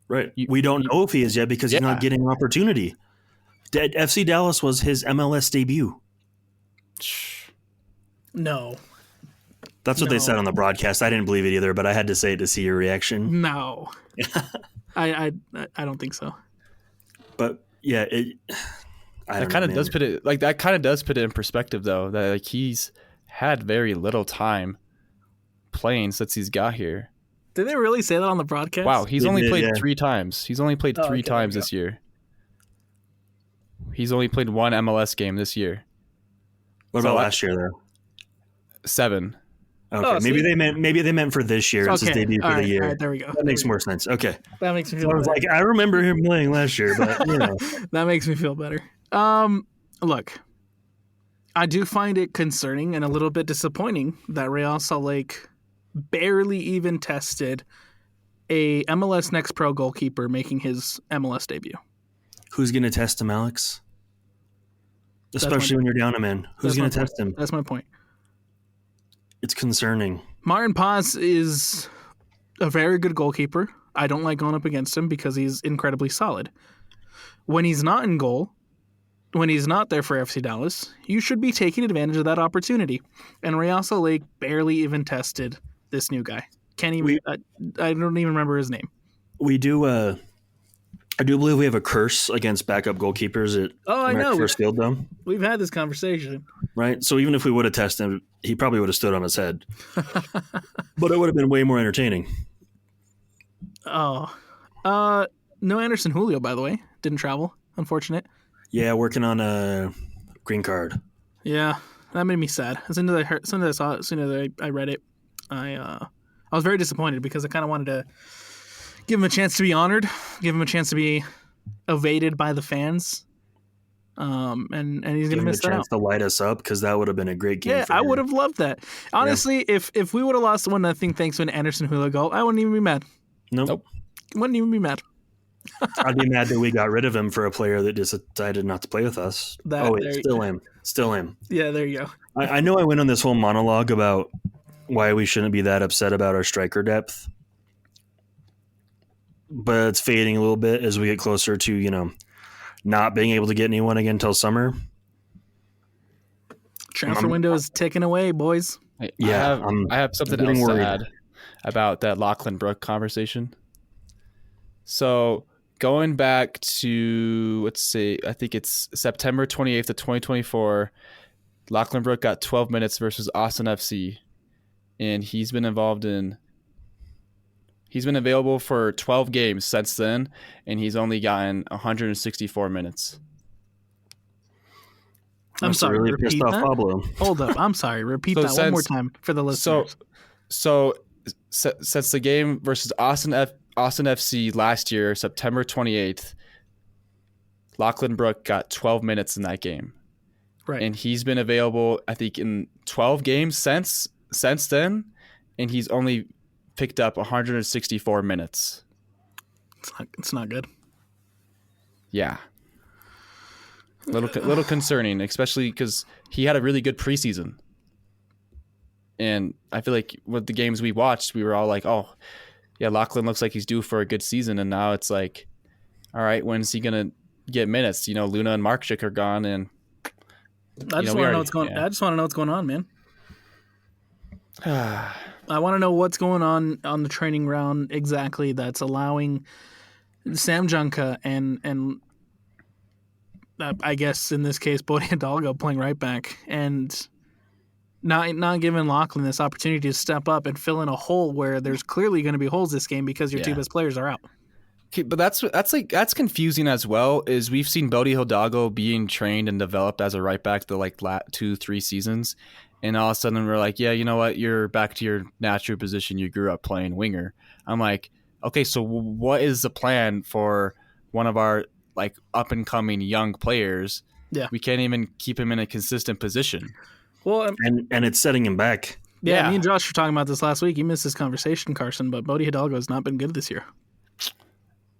Right. We don't know if he is yet because he's not getting opportunity. FC Dallas was his MLS debut. No. That's what they said on the broadcast. I didn't believe it either, but I had to say it to see your reaction. No. I don't think so. But yeah, that kind of does put it in perspective though, that like he's had very little time playing since he's got here. Did they really say that on the broadcast? Wow, he's only played 3 times. He's only played 3 times this year. He's only played 1 MLS game this year. What about last year though? 7. Okay, maybe they meant for this year. It's his debut for the year. All right, there we go. That makes more sense. Okay, that makes me feel. I was like, I remember him playing last year, but that makes me feel better. Look, I do find it concerning and a little bit disappointing that Real Salt Lake barely even tested a MLS Next Pro goalkeeper making his MLS debut. Who's going to test him, Alex? Especially when you're down a man. Who's going to test him? That's my point. It's concerning. Martin Paz is a very good goalkeeper. I don't like going up against him because he's incredibly solid. When he's not in goal, when he's not there for FC Dallas, you should be taking advantage of that opportunity. And Real Salt Lake barely even tested this new guy. I don't even remember his name. We do. I do believe we have a curse against backup goalkeepers at American First Field Dome. We've had this conversation. Right? So even if we would have tested him, he probably would have stood on his head. But it would have been way more entertaining. No Anderson Julio, by the way. Didn't travel. Unfortunate. Yeah, working on a green card. Yeah, that made me sad. As soon as I read it, I was very disappointed because I kind of wanted to give him a chance to be honored, give him a chance to be evaded by the fans, and he's going to miss that out. A chance to light us up because that would have been a great game. Yeah, I would have loved that. Honestly, if we would have lost 1-0 thanks to an Anderson Julio goal, I wouldn't even be mad. Nope. Wouldn't even be mad. I'd be mad that we got rid of him for a player that decided not to play with us. Still am. Still am. Yeah, there you go. I know I went on this whole monologue about why we shouldn't be that upset about our striker depth, but it's fading a little bit as we get closer to, not being able to get anyone again until summer. Transfer window is ticking away, boys. I I'm have something getting else worried. to add about that Lachlan Brook conversation. So going back to, let's see, I think it's September 28th of 2024, Lachlan Brook got 12 minutes versus Austin FC, and he's been available for 12 games since then, and he's only gotten 164 minutes. I'm sorry, really repeat pissed off that? Pablo. Hold up. I'm sorry. Repeat that one more time for the listeners. So since the game versus Austin FC last year, September 28th, Lachlan Brook got 12 minutes in that game. Right. And he's been available, I think, in 12 games since then, and he's only picked up 164 minutes. It's not good. Yeah. Little concerning, especially because he had a really good preseason. And I feel like with the games we watched, we were all like, oh, yeah, Lachlan looks like he's due for a good season. And now it's like, all right, when's he going to get minutes? Luna and Markchik are gone. And I just want to know what's going I just want to know what's going on, man. I want to know what's going on the training ground exactly that's allowing Sam Junka and I guess in this case Bodie Hidalgo playing right back and not giving Lachlan this opportunity to step up and fill in a hole where there's clearly going to be holes this game because your two best players are out. Okay, but that's confusing as well. Is we've seen Bodie Hidalgo being trained and developed as a right back the 2-3 seasons, and all of a sudden we're like, yeah, you know what, you're back to your natural position. You grew up playing winger. I'm like, okay, so what is the plan for one of our up and coming young players? Yeah, we can't even keep him in a consistent position. Well, and it's setting him back. Yeah, me and Josh were talking about this last week. You missed this conversation, Carson, but Bodie Hidalgo has not been good this year.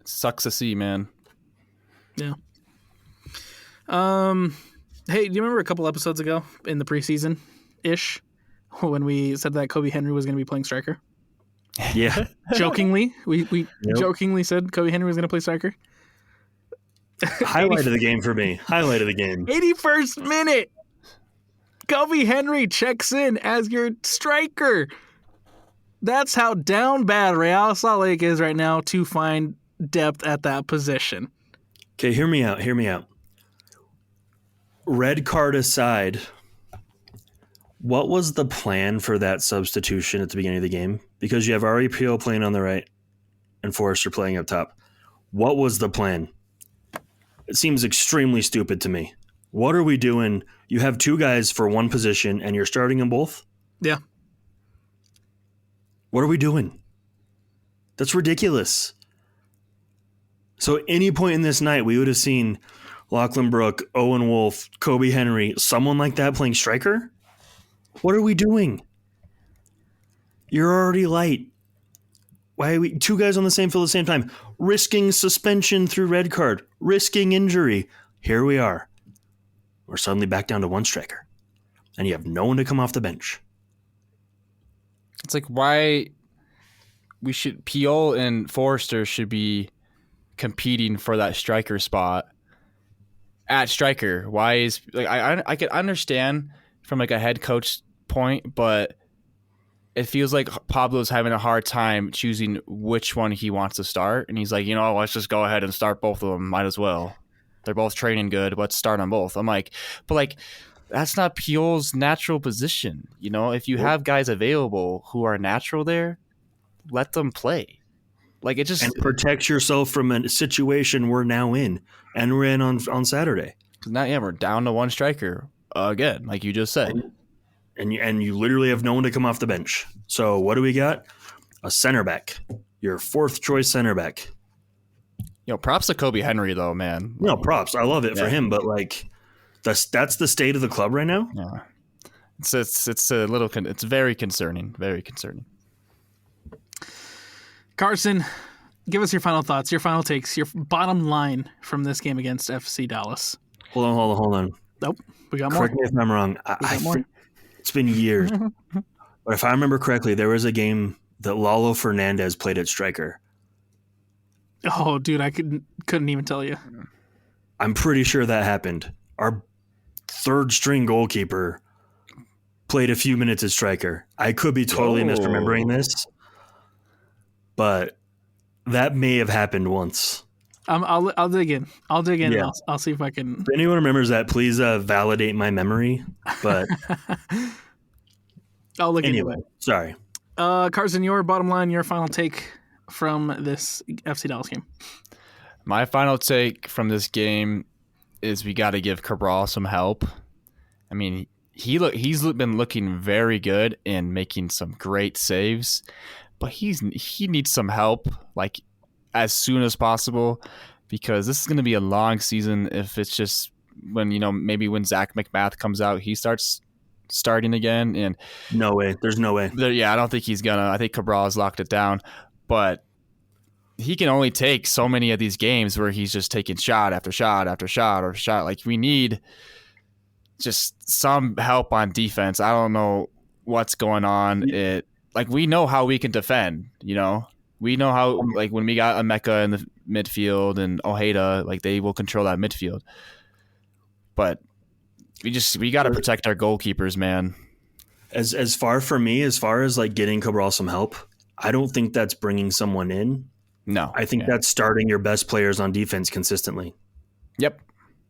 Sucks to see, man. Yeah. Hey, do you remember a couple episodes ago in the preseason-ish when we said that Kobe Henry was going to be playing striker? Yeah. Jokingly. We jokingly said Kobe Henry was going to play striker. Highlight of the game for me. Highlight of the game. 81st minute. Kobe Henry checks in as your striker. That's how down bad Real Salt Lake is right now to find depth at that position. Okay, hear me out. Red card aside, what was the plan for that substitution at the beginning of the game? Because you have Ari Piol playing on the right and Forrester playing up top. What was the plan? It seems extremely stupid to me. What are we doing? You have two guys for one position and you're starting them both? Yeah. What are we doing? That's ridiculous. So at any point in this night, we would have seen Lachlan Brook, Owen Wolf, Kobe Henry, someone like that playing striker? What are we doing? You're already light. Why are we two guys on the same field at the same time? Risking suspension through red card, risking injury. Here we are. We're suddenly back down to one striker. And you have no one to come off the bench. It's like why Piol and Forrester should be competing for that striker spot at striker. Why is I can understand from a head coach point, but it feels like Pablo's having a hard time choosing which one he wants to start, and he's like, let's just go ahead and start both of them. Might as well. They're both training good. Let's start them both. I'm like, but that's not Piol's natural position. If you have guys available who are natural there, let them play. It just... And protect yourself from a situation we're now in, and we're in on Saturday. Now, we're down to one striker again, like you just said. And you literally have no one to come off the bench. So what do we got? A center back. Your fourth choice center back. Props to Kobe Henry, though, man. No, props. I love it for him, but that's the state of the club right now. Yeah, it's a little. It's very concerning. Very concerning. Carson, give us your final thoughts, your final takes, your bottom line from this game against FC Dallas. Hold on. Nope. We got more. Correct me if I'm wrong. I more. think it's been years. But if I remember correctly, there was a game that Lalo Fernandez played at striker. Oh, dude, I couldn't even tell you. I'm pretty sure that happened. Our third string goalkeeper played a few minutes at striker. I could be totally misremembering this, but that may have happened once. I'll dig in. I'll dig in. Yeah. And I'll see if I can. If anyone remembers that, please validate my memory. But I'll look anyway, into it. sorry. Carson, your bottom line, your final take from this FC Dallas game. My final take from this game is we got to give Cabral some help. I mean, he's been looking very good and making some great saves, but he needs some help like as soon as possible, because this is going to be a long season. If it's just when maybe when Zach McMath comes out, he starting again, and No way. There's no way. I don't think he's gonna. I think Cabral has locked it down, but he can only take so many of these games where he's just taking shot after shot after shot or shot. Like, we need just some help on defense. I don't know what's going on. We know how we can defend, we know how, like, when we got Emeka in the midfield and Ojeda, like, they will control that midfield, but we got to protect our goalkeepers, man. As far as like getting Cabral some help, I don't think that's bringing someone in. No, I think that's starting your best players on defense consistently. Yep.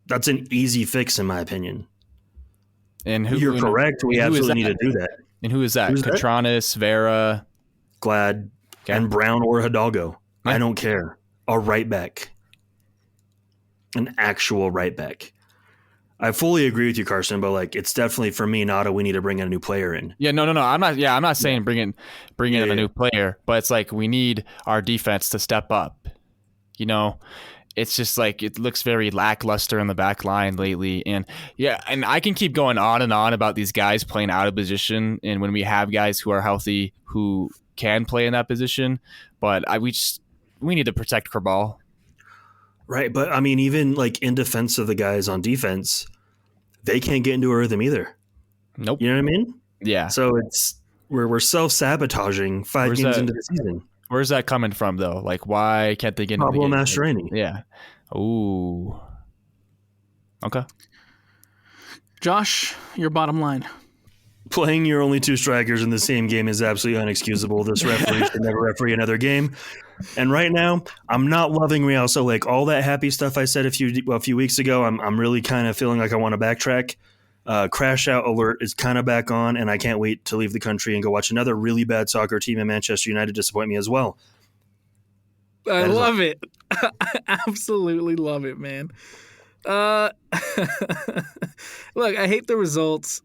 That's an easy fix, in my opinion. And you're correct. We absolutely need to do that. And who is that? Catranis, Vera, Glad, and Brown or Hidalgo. Yeah. I don't care. A right back. An actual right back. I fully agree with you, Carson, but like, it's definitely, for me, not we need to bring a new player in. Yeah, no. I'm not saying bring in a new player, but it's like we need our defense to step up. It's just like it looks very lackluster in the back line lately, and I can keep going on and on about these guys playing out of position, and when we have guys who are healthy who can play in that position, but we need to protect Cabral. Right, but I mean, even like in defense of the guys on defense, they can't get into a rhythm either. Nope. You know what I mean? Yeah. So we're self-sabotaging five games into the season. Where's that coming from, though? Like, why can't they get into the game? Pablo Mastroeni. Yeah. Ooh. Okay. Josh, your bottom line. Playing your only two strikers in the same game is absolutely unexcusable. This referee should never referee another game. And right now, I'm not loving Real. So, like, all that happy stuff I said a few weeks ago, I'm really kind of feeling like I want to backtrack. Crash out alert is kind of back on, and I can't wait to leave the country and go watch another really bad soccer team in Manchester United disappoint me as well. I love it. I absolutely love it, man. Look, I hate the results.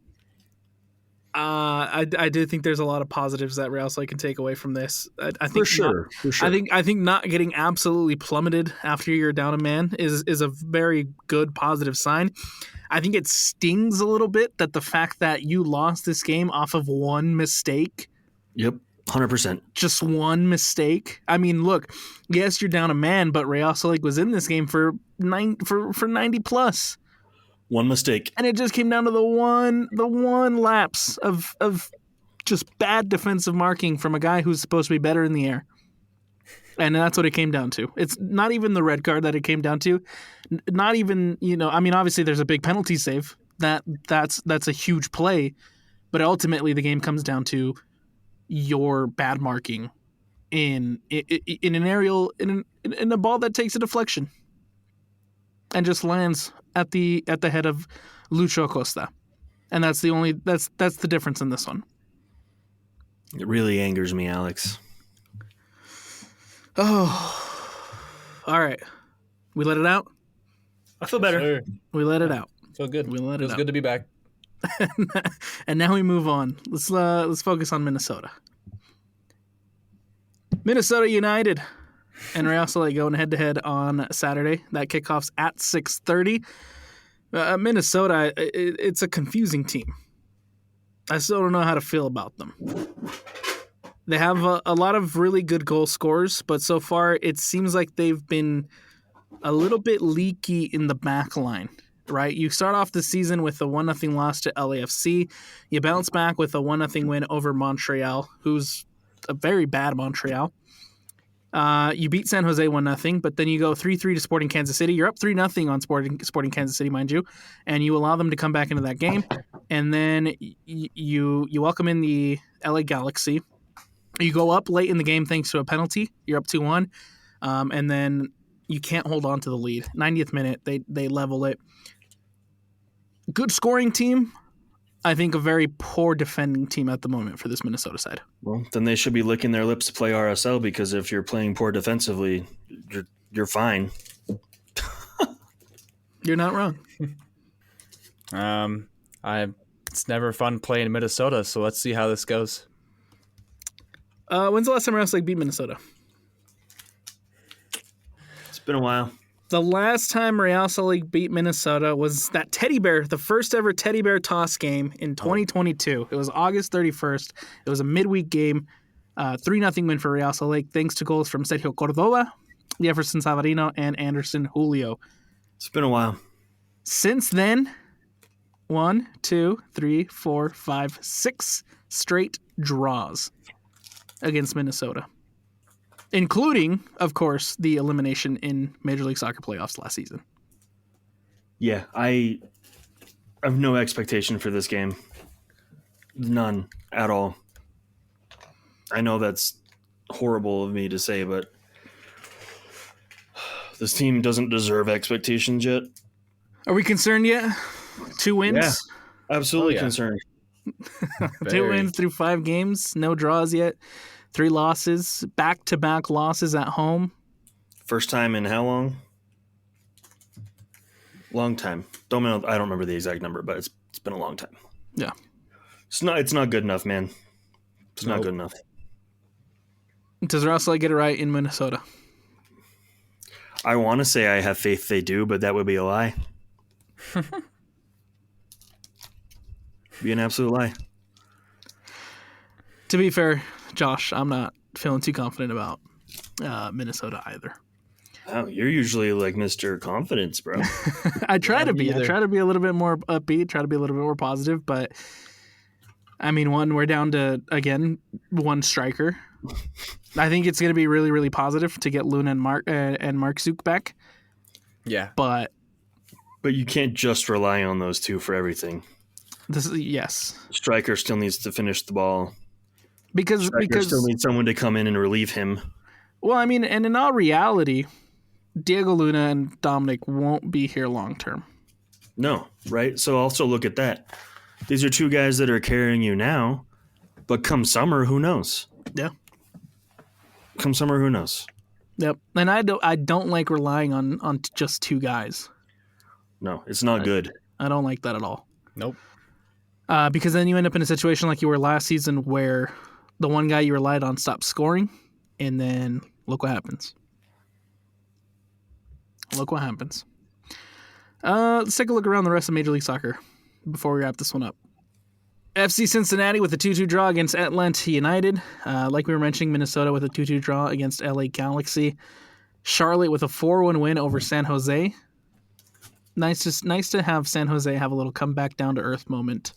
I do think there's a lot of positives that Real Salt can take away from this. I think For sure. I think not getting absolutely plummeted after you're down a man is a very good positive sign. I think it stings a little bit that the fact that you lost this game off of one mistake. Yep, 100%. Just one mistake. I mean, look, yes, you're down a man, but Real Salt was in this game for 90 plus. One mistake. And it just came down to the one lapse of just bad defensive marking from a guy who's supposed to be better in the air. And that's what it came down to. It's not even the red card that it came down to. Not even, I mean, obviously there's a big penalty save. That's a huge play. But ultimately the game comes down to your bad marking in an aerial, in a ball that takes a deflection and just lands at the head of Lucho Acosta. And that's the difference in this one. It really angers me, Alex. Oh, all right. We let it out. I feel better. Sure. We let it out. Feel good. We let it Feels out. good to be back. And now we move on. Let's focus on Minnesota. Minnesota United and Real Salt going head to head on Saturday. That kickoff's at 6:30. Minnesota, it's a confusing team. I still don't know how to feel about them. They have a lot of really good goal scorers, but so far it seems like they've been a little bit leaky in the back line. right? You start off the season with a 1-0 loss to LAFC. You bounce back with a 1-0 win over Montreal, who's a very bad Montreal. You beat San Jose 1-0, but then you go 3-3 to Sporting Kansas City. You're up 3-0 on Sporting Kansas City, mind you, and you allow them to come back into that game. And then you welcome in the LA Galaxy. You go up late in the game thanks to a penalty. You're up 2-1, and then you can't hold on to the lead. 90th minute, they level it. Good scoring team. I think a very poor defending team at the moment for this Minnesota side. Well, then they should be licking their lips to play RSL, because if you're playing poor defensively, you're fine. You're not wrong. It's never fun playing Minnesota, so let's see how this goes. When's the last time RSL beat Minnesota? It's been a while. The last time Real Salt Lake beat Minnesota was that teddy bear, the first ever teddy bear toss game in 2022. It was August 31st. It was a midweek game. 3-0 win for Real Salt Lake, thanks to goals from Sergio Cordova, Jefferson Savarino, and Anderson Julio. It's been a while. Since then, 1, 2, 3, 4, 5, 6 straight draws against Minnesota, including, of course, the elimination in Major League Soccer playoffs last season. Yeah, I have no expectation for this game. None at all. I know that's horrible of me to say, but this team doesn't deserve expectations yet. Are we concerned yet? 2 wins? Yeah, absolutely concerned. 2 wins through 5 games, no draws yet. 3 losses, back-to-back losses at home. First time in how long? Long time. I don't remember the exact number, but it's been a long time. Yeah. It's not good enough, man. It's not good enough. Does Russell get it right in Minnesota? I want to say I have faith they do, but that would be a lie. Be an absolute lie. To be fair, Josh, I'm not feeling too confident about Minnesota either. Oh, you're usually like Mr. Confidence, bro. I try to be. either. I try to be a little bit more upbeat, try to be a little bit more positive, but I mean, we're down to, again, 1 striker. I think it's going to be really, really positive to get Luna and Mark Zook back. Yeah. But you can't just rely on those two for everything. Yes. Striker still needs to finish the ball. Because still needs someone to come in and relieve him. Well, I mean, and in all reality, Diego Luna and Dominic won't be here long term. No, right? So also look at that. These are 2 guys that are carrying you now, but come summer, who knows? Yeah. Come summer, who knows? Yep. And I don't like relying on just 2 guys. No, it's not good. I don't like that at all. Nope. Because then you end up in a situation like you were last season where the one guy you relied on stopped scoring, and then look what happens. Let's take a look around the rest of Major League Soccer before we wrap this one up. FC Cincinnati with a 2-2 draw against Atlanta United. Like we were mentioning, Minnesota with a 2-2 draw against LA Galaxy. Charlotte with a 4-1 win over San Jose. Nice to have San Jose have a little comeback down to earth moment.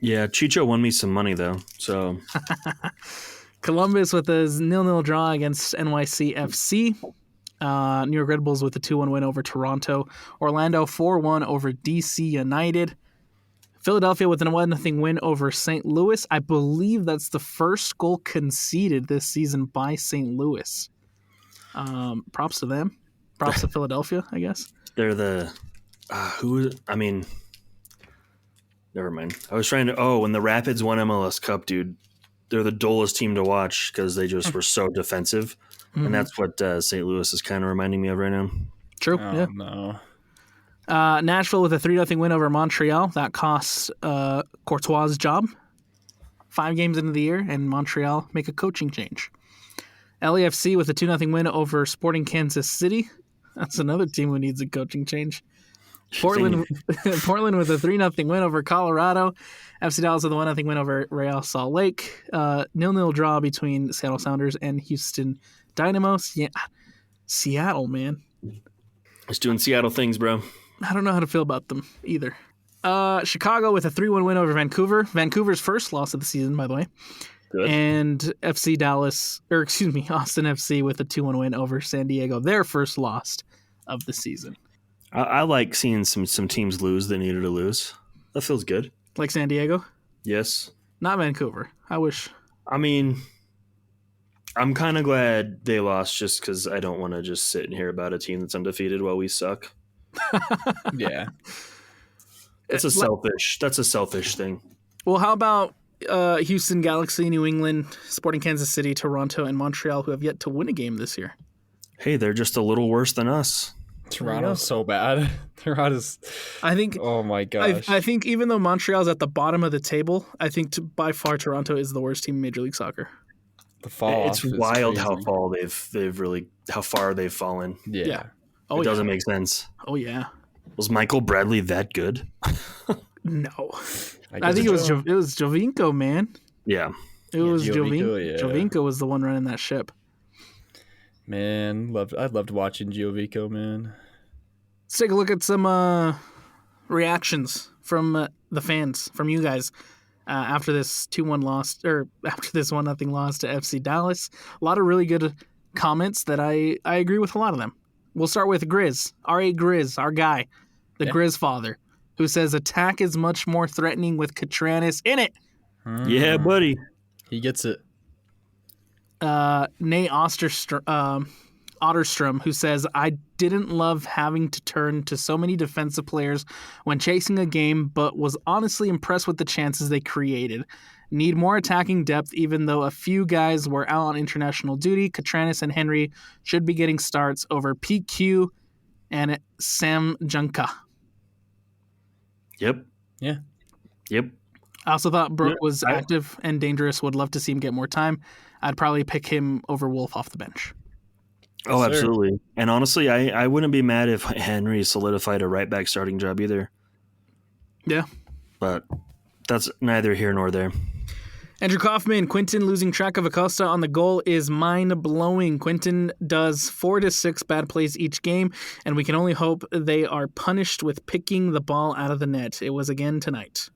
Yeah, Chicho won me some money, though. So Columbus with a 0-0 draw against NYCFC. New York Red Bulls with a 2-1 win over Toronto. Orlando 4-1 over DC United. Philadelphia with a 1-0 win over St. Louis. I believe that's the first goal conceded this season by St. Louis. Props to them. Props to Philadelphia, I guess. they're the never mind. I was trying to. When the Rapids won MLS Cup, dude, they're the dullest team to watch because they just were so defensive, and that's what St. Louis is kind of reminding me of right now. True. Oh, yeah. no. Nashville with a 3-0 win over Montreal. That costs Courtois' job. 5 games into the year, and Montreal make a coaching change. LAFC with a 2-0 win over Sporting Kansas City. That's another team who needs a coaching change. Portland with a 3-0 win over Colorado. FC Dallas with a 1-0 win over Real Salt Lake. 0-0 draw between Seattle Sounders and Houston Dynamos. Yeah, Seattle, man. Just doing Seattle things, bro. I don't know how to feel about them either. Chicago with a 3-1 win over Vancouver. Vancouver's first loss of the season, by the way. Good. And Austin FC with a 2-1 win over San Diego, their first loss of the season. I like seeing some teams lose that needed to lose. That feels good. Like San Diego? Yes. Not Vancouver. I wish. I mean, I'm kind of glad they lost just because I don't want to just sit and hear about a team that's undefeated while we suck. Yeah. That's a selfish thing. Well, how about Houston Galaxy, New England, Sporting Kansas City, Toronto, and Montreal, who have yet to win a game this year? Hey, they're just a little worse than us. Toronto's so bad. Toronto's. I think. Oh my gosh. I think even though Montreal's at the bottom of the table, I think by far Toronto is the worst team in Major League Soccer. The fall. It's wild how far they've fallen. Yeah. Oh, it doesn't make sense. Oh yeah. Was Michael Bradley that good? No. I think it was Jovinko, man. Yeah. It was Giovinco, Jovinko. Jovinko was the one running that ship. Man, I loved watching Giovinco, man. Let's take a look at some reactions from the fans, from you guys, after this 2-1 loss, or after this 1-0 loss to FC Dallas. A lot of really good comments that I agree with a lot of them. We'll start with Grizz, R.A. Grizz, our guy, the Grizz father, who says attack is much more threatening with Catranis in it. Yeah, buddy. He gets it. Nate Otterstrom, who says, I didn't love having to turn to so many defensive players when chasing a game, but was honestly impressed with the chances they created. Need more attacking depth, even though a few guys were out on international duty. Catranis and Henry should be getting starts over PQ and Sam Junka. Yep. Yeah. Yep. I also thought Brooke was active and dangerous. Would love to see him get more time. I'd probably pick him over Wolf off the bench. Oh, Yes, absolutely. And honestly, I wouldn't be mad if Henry solidified a right back starting job either. Yeah. But that's neither here nor there. Andrew Kaufman, Quinton losing track of Acosta on the goal is mind-blowing. Quinton does 4 to 6 bad plays each game, and we can only hope they are punished with picking the ball out of the net. It was again tonight.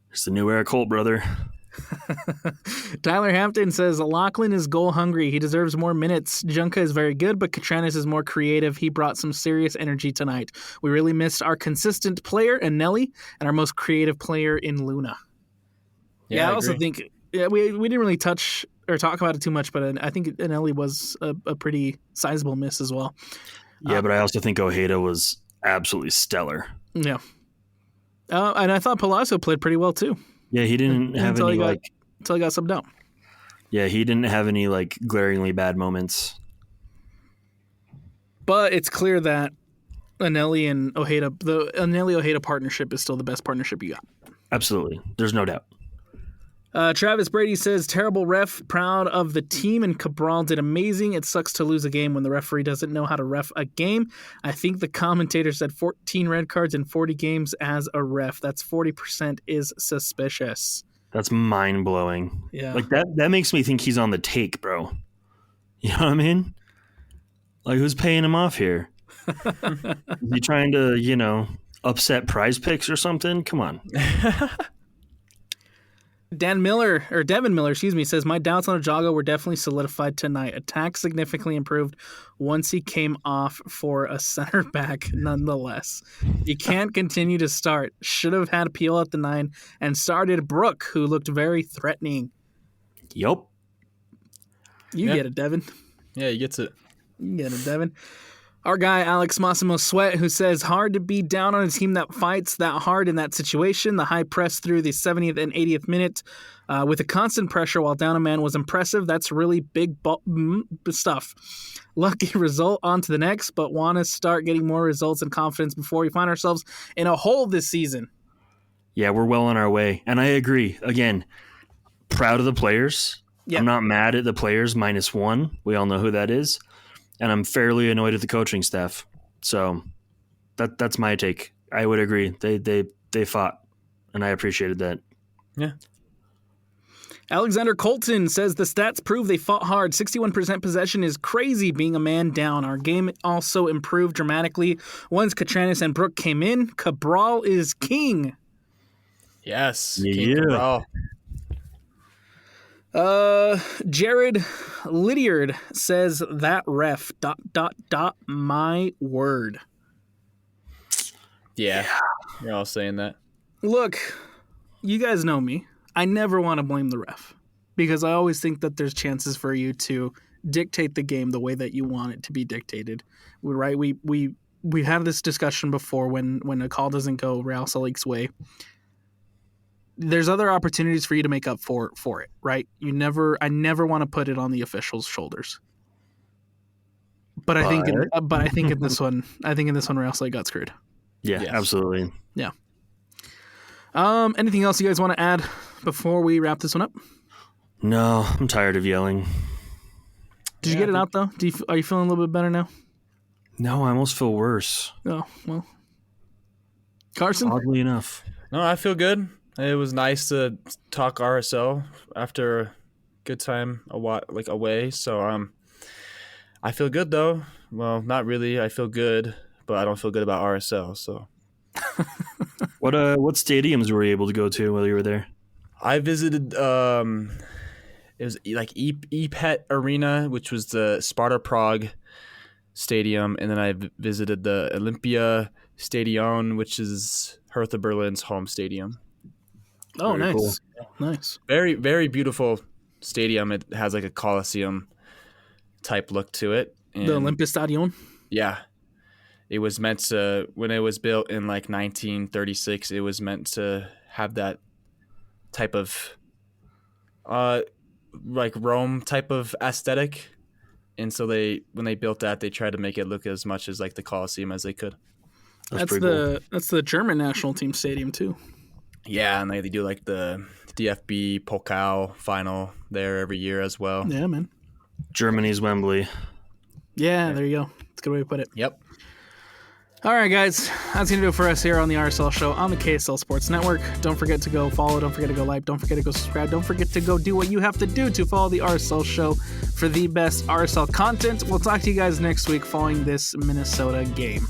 It's the new Eric Holt, brother. Tyler Hampton says Lachlan is goal hungry. He deserves more minutes. Junka is very good, but Catranis is more creative. He brought some serious energy tonight. We really missed our consistent player in Nelly and our most creative player in Luna. Yeah, I also think we didn't really touch or talk about it too much, but I think Nelly was a pretty sizable miss as well. Yeah, but I also think Ojeda was absolutely stellar. Yeah. And I thought Palazzo played pretty well too. Yeah, he didn't have any until he got subbed out. Yeah, he didn't have any glaringly bad moments. But it's clear that Anelli and Ojeda, the Anelli-Ojeda partnership is still the best partnership you got. Absolutely. There's no doubt. Travis Brady says, terrible ref, proud of the team, and Cabral did amazing. It sucks to lose a game when the referee doesn't know how to ref a game. I think the commentator said 14 red cards in 40 games as a ref. That's 40% is suspicious. That's mind-blowing. Yeah. That makes me think he's on the take, bro. You know what I mean? Who's paying him off here? Is he trying to, upset Prize Picks or something? Come on. Devin Miller, says, my doubts on Ajago were definitely solidified tonight. Attack significantly improved once he came off for a center back nonetheless. You can't continue to start. Should have had Piol at the 9 and started Brooke, who looked very threatening. Yup. You get it, Devin. Yeah, he gets it. You get it, Devin. Our guy, Alex Massimo Sweat, who says, hard to be down on a team that fights that hard in that situation. The high press through the 70th and 80th minute with a constant pressure while down a man was impressive. That's really big stuff. Lucky result, on to the next, but want to start getting more results and confidence before we find ourselves in a hole this season. Yeah, we're well on our way. And I agree. Again, proud of the players. Yep. I'm not mad at the players -1. We all know who that is. And I'm fairly annoyed at the coaching staff. So that's my take. I would agree. They fought, and I appreciated that. Yeah. Alexander Colton says the stats prove they fought hard. 61% possession is crazy being a man down. Our game also improved dramatically. Once Catranis and Brook came in, Cabral is king. Yes. Yeah. King Cabral. Jared Lydiard says that ref ... my word. Yeah. We're all saying that. Look, you guys know me. I never want to blame the ref because I always think that there's chances for you to dictate the game the way that you want it to be dictated. Right? We had this discussion before when a call doesn't go Real Salt Lake's way. There's other opportunities for you to make up for it, right? I never want to put it on the officials' shoulders. But I think in this one, Real Salt Lake got screwed. Yeah, Yes. absolutely. Yeah. Anything else you guys want to add before we wrap this one up? No, I'm tired of yelling. Did you get it out though? Are you feeling a little bit better now? No, I almost feel worse. Oh well. Carson? Oddly enough. No, I feel good. It was nice to talk RSL after a good time away. So I feel good though. Well, not really. I feel good, but I don't feel good about RSL. So What stadiums were you able to go to while you were there? I visited. It was like EPET Arena, which was the Sparta Prague stadium, and then I visited the Olympia Stadion, which is Hertha Berlin's home stadium. Oh, Very nice. cool. Nice. Very, very beautiful stadium. It has like a Coliseum type look to it. And The Olympia Stadion? yeah, it was meant to, when it was built in like 1936, it was meant to have that type of like Rome type of aesthetic. And so when they built that, they tried to make it look as much as like the Coliseum as they could. That's pretty cool. That's the German national team stadium too. Yeah, and they do like the DFB Pokal final there every year as well. Yeah, man. Germany's Wembley. Yeah, there you go. That's a good way to put it. Yep. All right, guys. That's going to do it for us here on the RSL Show on the KSL Sports Network. Don't forget to go follow. Don't forget to go like. Don't forget to go subscribe. Don't forget to go do what you have to do to follow the RSL Show for the best RSL content. We'll talk to you guys next week following this Minnesota game.